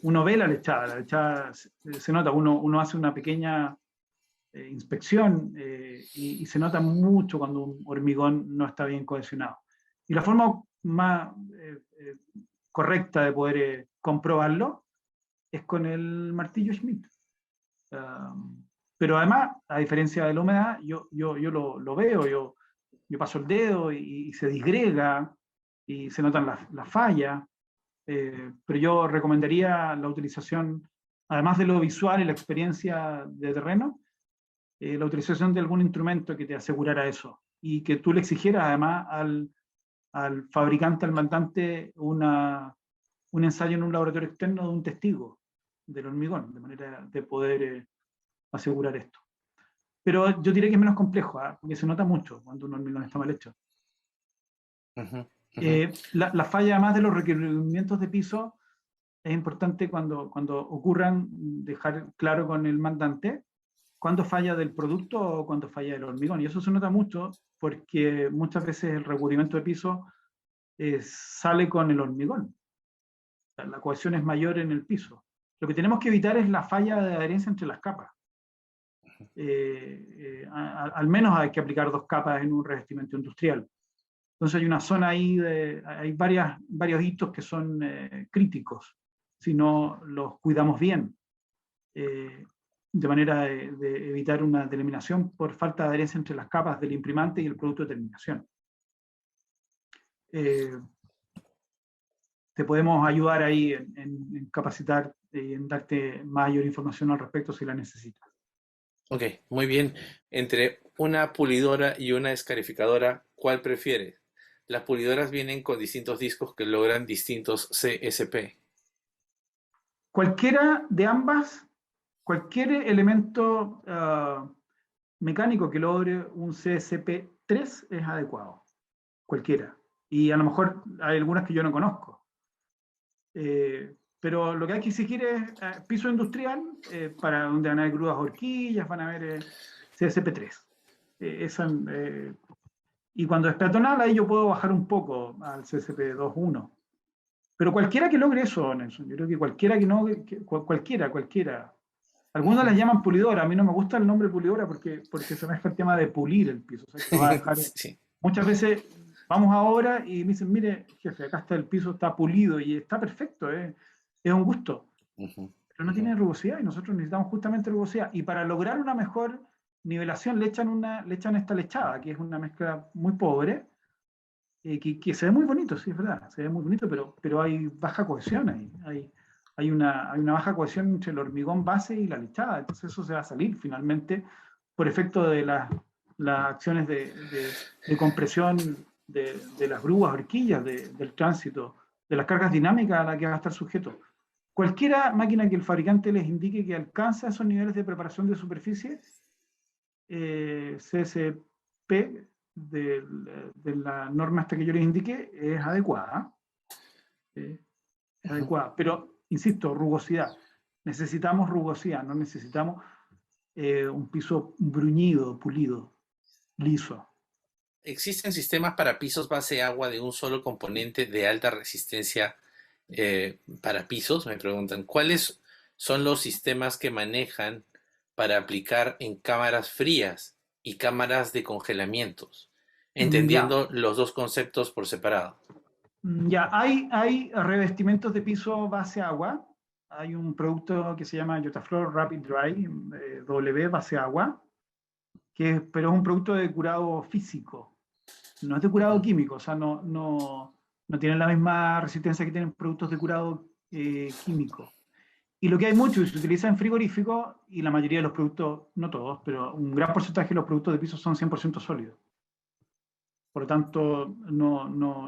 Uno ve la lechada se nota, uno hace una pequeña inspección y se nota mucho cuando un hormigón no está bien cohesionado. Y la forma más correcta de poder comprobarlo es con el martillo Schmidt. Pero además, a diferencia de la humedad, yo lo veo, yo paso el dedo y se disgrega y se notan las fallas. Pero yo recomendaría la utilización, además de lo visual y la experiencia de terreno, la utilización de algún instrumento que te asegurara eso y que tú le exigieras además al fabricante, al mandante, un ensayo en un laboratorio externo de un testigo del hormigón, de manera de poder asegurar esto. Pero yo diría que es menos complejo, porque se nota mucho cuando un hormigón está mal hecho. La falla, además de los requerimientos de piso, es importante cuando ocurran, dejar claro con el mandante cuándo falla del producto o cuándo falla del hormigón. Y eso se nota mucho porque muchas veces el recubrimiento de piso sale con el hormigón. La cohesión es mayor en el piso. Lo que tenemos que evitar es la falla de adherencia entre las capas. Al menos hay que aplicar 2 capas en un revestimiento industrial. Entonces hay una zona ahí, hay varios hitos que son críticos, si no los cuidamos bien, de manera de evitar una delaminación por falta de adherencia entre las capas del imprimante y el producto de terminación. Te podemos ayudar ahí en capacitar y en darte mayor información al respecto si la necesitas. Ok, muy bien. Entre una pulidora y una escarificadora, ¿cuál prefieres? Las pulidoras vienen con distintos discos que logran distintos CSP. Cualquiera de ambas, cualquier elemento mecánico que logre un CSP3 es adecuado. Cualquiera. Y a lo mejor hay algunas que yo no conozco. Pero lo que hay que exigir es piso industrial, para donde van a haber grúas horquillas, van a haber CSP3. Y cuando es peatonal, ahí yo puedo bajar un poco al CSP2.1. Pero cualquiera que logre eso, Nelson, yo creo que cualquiera que no, cualquiera. Algunos las llaman pulidora, a mí no me gusta el nombre pulidora porque se mezcla el tema de pulir el piso. O sea, que va a dejar, Sí. Muchas veces vamos ahora y me dicen, mire, jefe, acá está el piso, está pulido y está perfecto, es un gusto. Pero no tiene rugosidad y nosotros necesitamos justamente rugosidad. Y para lograr una mejor nivelación le echan esta lechada, que es una mezcla muy pobre, que se ve muy bonito, sí, es verdad, se ve muy bonito, pero hay baja cohesión ahí. Hay una baja cohesión entre el hormigón base y la lechada, entonces eso se va a salir finalmente por efecto de las acciones de compresión de las grúas, horquillas, del tránsito, de las cargas dinámicas a las que va a estar sujeto. Cualquiera máquina que el fabricante les indique que alcanza esos niveles de preparación de superficie, CSP, de la norma hasta que yo les indique, es adecuada. Es adecuada. Pero, insisto, rugosidad. Necesitamos rugosidad, no necesitamos un piso bruñido, pulido, liso. ¿Existen sistemas para pisos base agua de un solo componente de alta resistencia para pisos? Me preguntan. ¿Cuáles son los sistemas que manejan para aplicar en cámaras frías y cámaras de congelamientos? Entendiendo los dos conceptos por separado. Ya, hay revestimientos de piso base agua. Hay un producto que se llama Jotafloor Rapid Dry, W base agua, pero es un producto de curado físico, no es de curado químico, o sea, no tienen la misma resistencia que tienen productos de curado químico. Y lo que hay mucho, y se utiliza en frigoríficos, y la mayoría de los productos, no todos, pero un gran porcentaje de los productos de piso son 100% sólidos. Por lo tanto,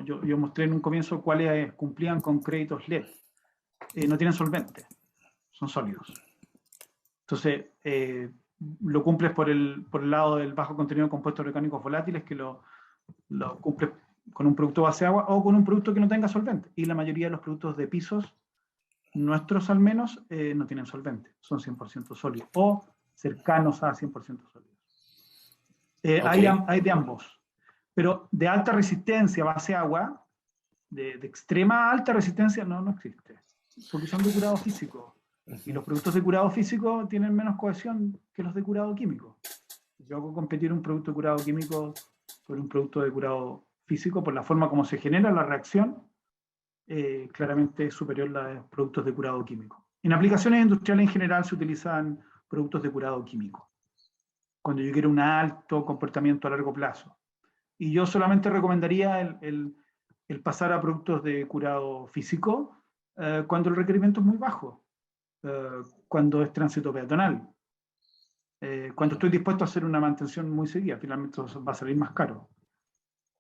yo mostré en un comienzo cuáles cumplían con créditos LED. No tienen solvente, son sólidos. Entonces, lo cumples por el lado del bajo contenido de compuestos orgánicos volátiles, que lo cumples con un producto base agua o con un producto que no tenga solvente. Y la mayoría de los productos de pisos, nuestros al menos, no tienen solvente, son 100% sólidos o cercanos a 100% sólidos. Okay. Hay de ambos, pero de alta resistencia base agua, de extrema alta resistencia, no existe, porque son de curado físico. Y los productos de curado físico tienen menos cohesión que los de curado químico. Yo hago competir un producto de curado químico con un producto de curado físico por la forma como se genera la reacción, claramente es superior a los productos de curado químico. En aplicaciones industriales en general se utilizan productos de curado químico, cuando yo quiero un alto comportamiento a largo plazo. Y yo solamente recomendaría el pasar a productos de curado físico cuando el requerimiento es muy bajo. Cuando es tránsito peatonal, cuando estoy dispuesto a hacer una mantención muy seguida, finalmente va a salir más caro.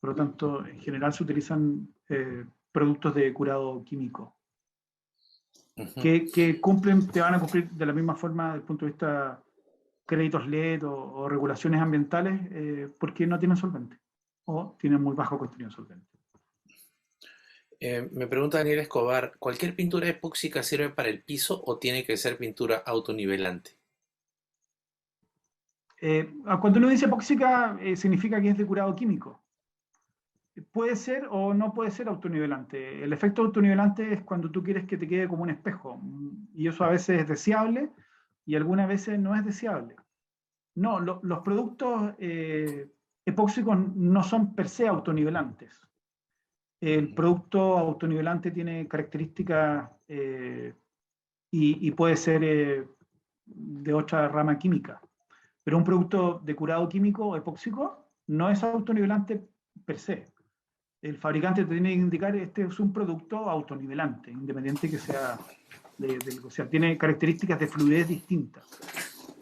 Por lo tanto, en general se utilizan productos de curado químico que cumplen, te van a cumplir de la misma forma desde el punto de vista créditos LED o regulaciones ambientales, porque no tienen solvente o tienen muy bajo contenido solvente. Me pregunta Daniel Escobar, ¿cualquier pintura epóxica sirve para el piso o tiene que ser pintura autonivelante? Cuando uno dice epóxica, significa que es de curado químico. Puede ser o no puede ser autonivelante. El efecto autonivelante es cuando tú quieres que te quede como un espejo. Y eso a veces es deseable y algunas veces no es deseable. No, los productos epóxicos no son per se autonivelantes. El producto autonivelante tiene características y puede ser de otra rama química. Pero un producto de curado químico epóxico no es autonivelante per se. El fabricante te tiene que indicar este es un producto autonivelante, independiente que sea o sea, tiene características de fluidez distintas.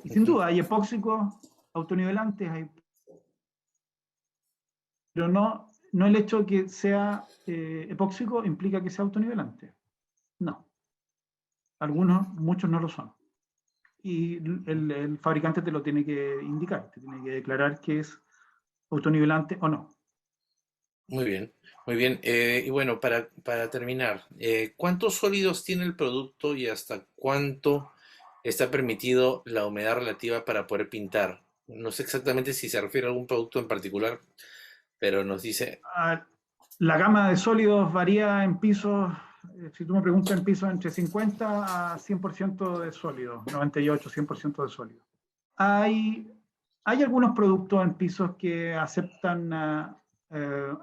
Y sin duda hay epóxicos autonivelantes, pero no el hecho de que sea epóxico implica que sea autonivelante. No. Muchos no lo son. Y el fabricante te lo tiene que indicar, te tiene que declarar que es autonivelante o no. Muy bien, muy bien. Y bueno, para terminar, ¿cuántos sólidos tiene el producto y hasta cuánto está permitido la humedad relativa para poder pintar? No sé exactamente si se refiere a algún producto en particular, pero nos dice... La gama de sólidos varía en pisos, si tú me preguntas en pisos, entre 50 a 100% de sólidos, 98, 100% de sólidos. Hay algunos productos en pisos que aceptan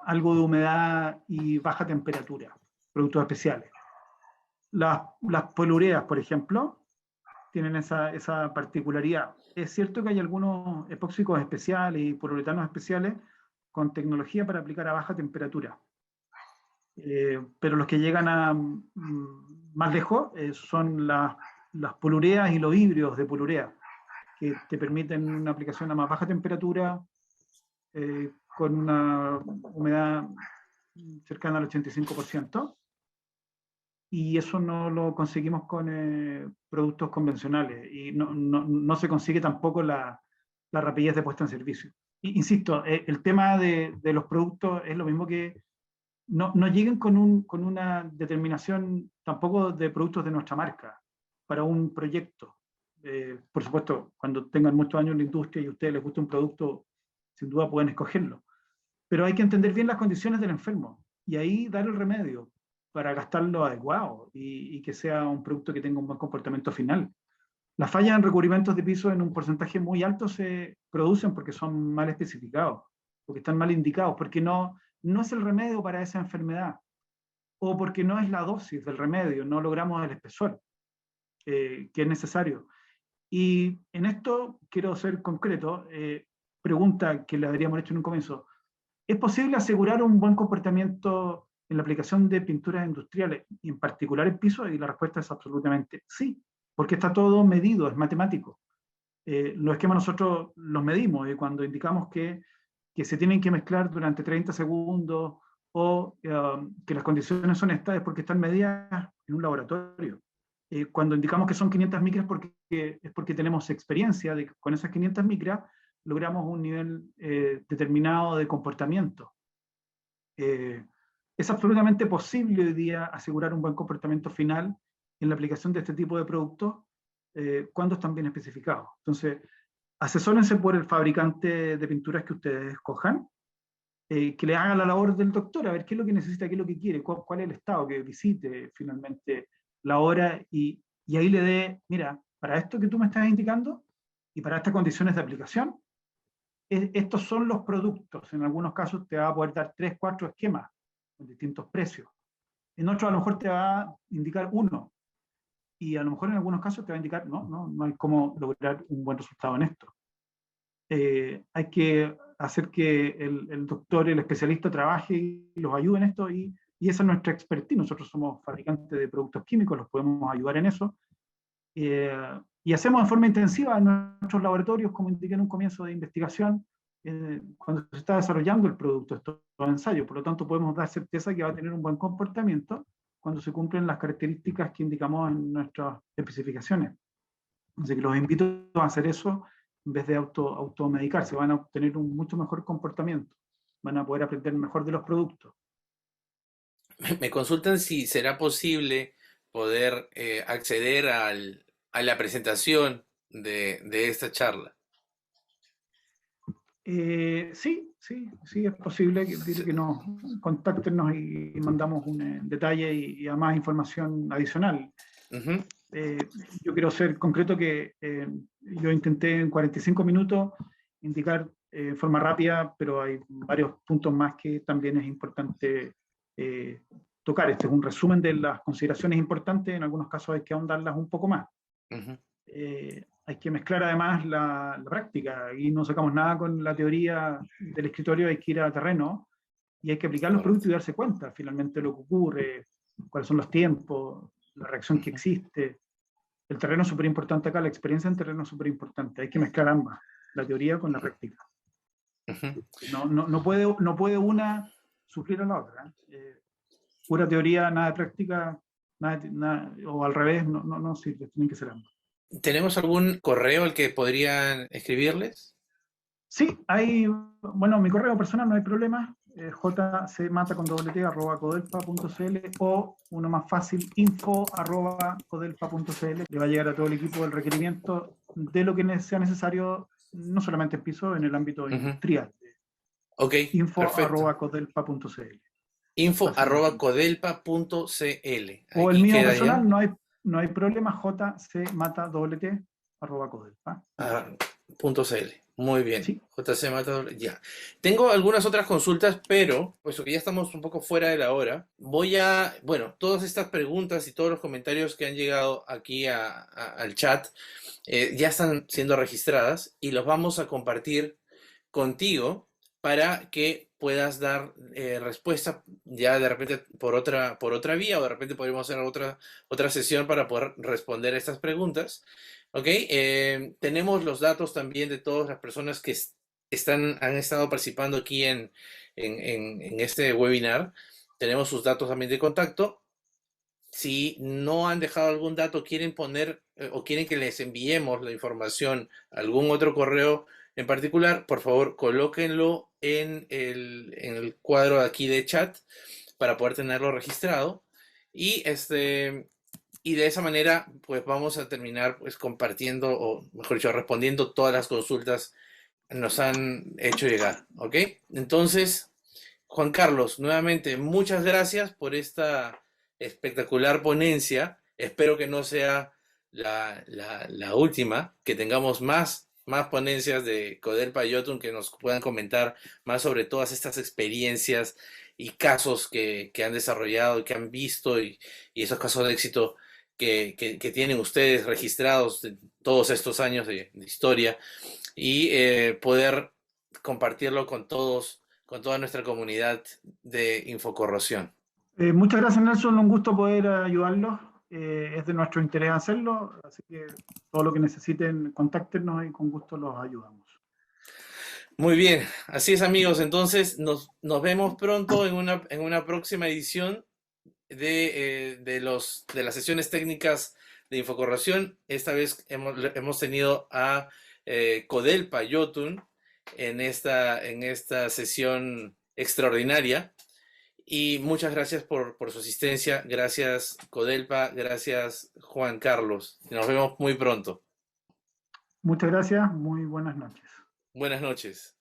algo de humedad y baja temperatura, productos especiales. Las polureas, por ejemplo, tienen esa particularidad. Es cierto que hay algunos epóxicos especiales y poliuretanos especiales con tecnología para aplicar a baja temperatura. Pero los que llegan a más lejos son las polureas y los híbridos de polurea, que te permiten una aplicación a más baja temperatura, con una humedad cercana al 85%, y eso no lo conseguimos con productos convencionales, y no se consigue tampoco la rapidez de puesta en servicio. Insisto, el tema de los productos es lo mismo que no lleguen con una determinación tampoco de productos de nuestra marca para un proyecto. Por supuesto, cuando tengan muchos años en la industria y a ustedes les guste un producto, sin duda pueden escogerlo. Pero hay que entender bien las condiciones del enfermo y ahí dar el remedio para gastarlo adecuado y que sea un producto que tenga un buen comportamiento final. Las fallas en recubrimientos de piso en un porcentaje muy alto se producen porque son mal especificados, porque están mal indicados, porque no es el remedio para esa enfermedad. o porque no es la dosis del remedio, no logramos el espesor que es necesario. Y en esto quiero ser concreto, pregunta que le habríamos hecho en un comienzo. ¿Es posible asegurar un buen comportamiento en la aplicación de pinturas industriales, y en particular en piso? Y la respuesta es absolutamente sí, porque está todo medido, es matemático. Los esquemas nosotros los medimos, y cuando indicamos que se tienen que mezclar durante 30 segundos o que las condiciones son estas, es porque están medidas en un laboratorio. Cuando indicamos que son 500 micras es porque tenemos experiencia de que con esas 500 micras logramos un nivel determinado de comportamiento. Es absolutamente posible hoy día asegurar un buen comportamiento final en la aplicación de este tipo de productos cuando están bien especificados. Entonces, asesórense por el fabricante de pinturas que ustedes escojan, que le haga la labor del doctor, a ver qué es lo que necesita, qué es lo que quiere, cuál es el estado, que visite finalmente la hora y ahí le dé, mira, para esto que tú me estás indicando y para estas condiciones de aplicación, estos son los productos. En algunos casos te va a poder dar 3, 4 esquemas con distintos precios. En otros a lo mejor te va a indicar uno. Y a lo mejor en algunos casos te va a indicar, no hay cómo lograr un buen resultado en esto. Hay que hacer que el doctor, el especialista trabaje y los ayude en esto, y esa es nuestra expertise. Nosotros somos fabricantes de productos químicos, los podemos ayudar en eso. Y hacemos de forma intensiva en nuestros laboratorios, como indiqué en un comienzo de investigación, cuando se está desarrollando el producto, estos ensayos. Por lo tanto, podemos dar certeza que va a tener un buen comportamiento cuando se cumplen las características que indicamos en nuestras especificaciones. Así que los invito a hacer eso en vez de automedicarse. Van a obtener un mucho mejor comportamiento, van a poder aprender mejor de los productos. Me consultan si será posible poder acceder a la presentación de esta charla. Sí, es posible que nos contactennos y mandamos un detalle y además información adicional. Uh-huh. Yo quiero ser concreto que yo intenté en 45 minutos indicar de forma rápida, pero hay varios puntos más que también es importante tocar. Este es un resumen de las consideraciones importantes, en algunos casos hay que ahondarlas un poco más. Uh-huh. Hay que mezclar además la práctica, y no sacamos nada con la teoría del escritorio, hay que ir a terreno y hay que aplicar los productos y darse cuenta finalmente lo que ocurre, cuáles son los tiempos, la reacción que existe. El terreno es súper importante acá, la experiencia en terreno es súper importante, hay que mezclar ambas, la teoría con la práctica. No puede una suplir a la otra. Pura teoría, nada de práctica, nada, o al revés, no sirve, tienen que ser ambas. ¿Tenemos algún correo al que podrían escribirles? Sí, bueno, mi correo personal no hay problema, jcmata@codelpa.cl, o uno más fácil, info@codelpa.cl. Le va a llegar a todo el equipo el requerimiento de lo que sea necesario, no solamente en piso, en el ámbito industrial. Ok, info@codelpa.cl. info@codelpa.cl. O el mío personal, no hay problema, jcmata@codelpa.cl. Muy bien, sí. jcmata, ya. Tengo algunas otras consultas, pero puesto que ya estamos un poco fuera de la hora, todas estas preguntas y todos los comentarios que han llegado aquí al chat ya están siendo registradas y los vamos a compartir contigo para que puedas dar respuesta ya de repente por otra vía, o de repente podríamos hacer otra sesión para poder responder a estas preguntas. Ok, tenemos los datos también de todas las personas que han estado participando aquí en este webinar. Tenemos sus datos también de contacto. Si no han dejado algún dato, quieren poner o quieren que les enviemos la información a algún otro correo en particular, por favor, colóquenlo en el cuadro de aquí de chat para poder tenerlo registrado. Y de esa manera, pues vamos a terminar pues compartiendo, o mejor dicho, respondiendo todas las consultas que nos han hecho llegar. ¿Ok? Entonces, Juan Carlos, nuevamente, muchas gracias por esta espectacular ponencia. Espero que no sea la última, que tengamos más ponencias de Codelpa y Jotun que nos puedan comentar más sobre todas estas experiencias y casos que han desarrollado, que han visto y esos casos de éxito que tienen ustedes registrados en todos estos años de historia y poder compartirlo con todos, con toda nuestra comunidad de Infocorrosión. Muchas gracias, Nelson. Un gusto poder ayudarlos. Es de nuestro interés hacerlo, así que todo lo que necesiten, contáctenos y con gusto los ayudamos. Muy bien, así es, amigos. Entonces nos vemos pronto en una próxima edición de las sesiones técnicas de Infocorrosión. Esta vez hemos tenido a Codelpa Yotun en esta sesión extraordinaria. Y muchas gracias por su asistencia. Gracias, Codelpa. Gracias, Juan Carlos. Nos vemos muy pronto. Muchas gracias. Muy buenas noches. Buenas noches.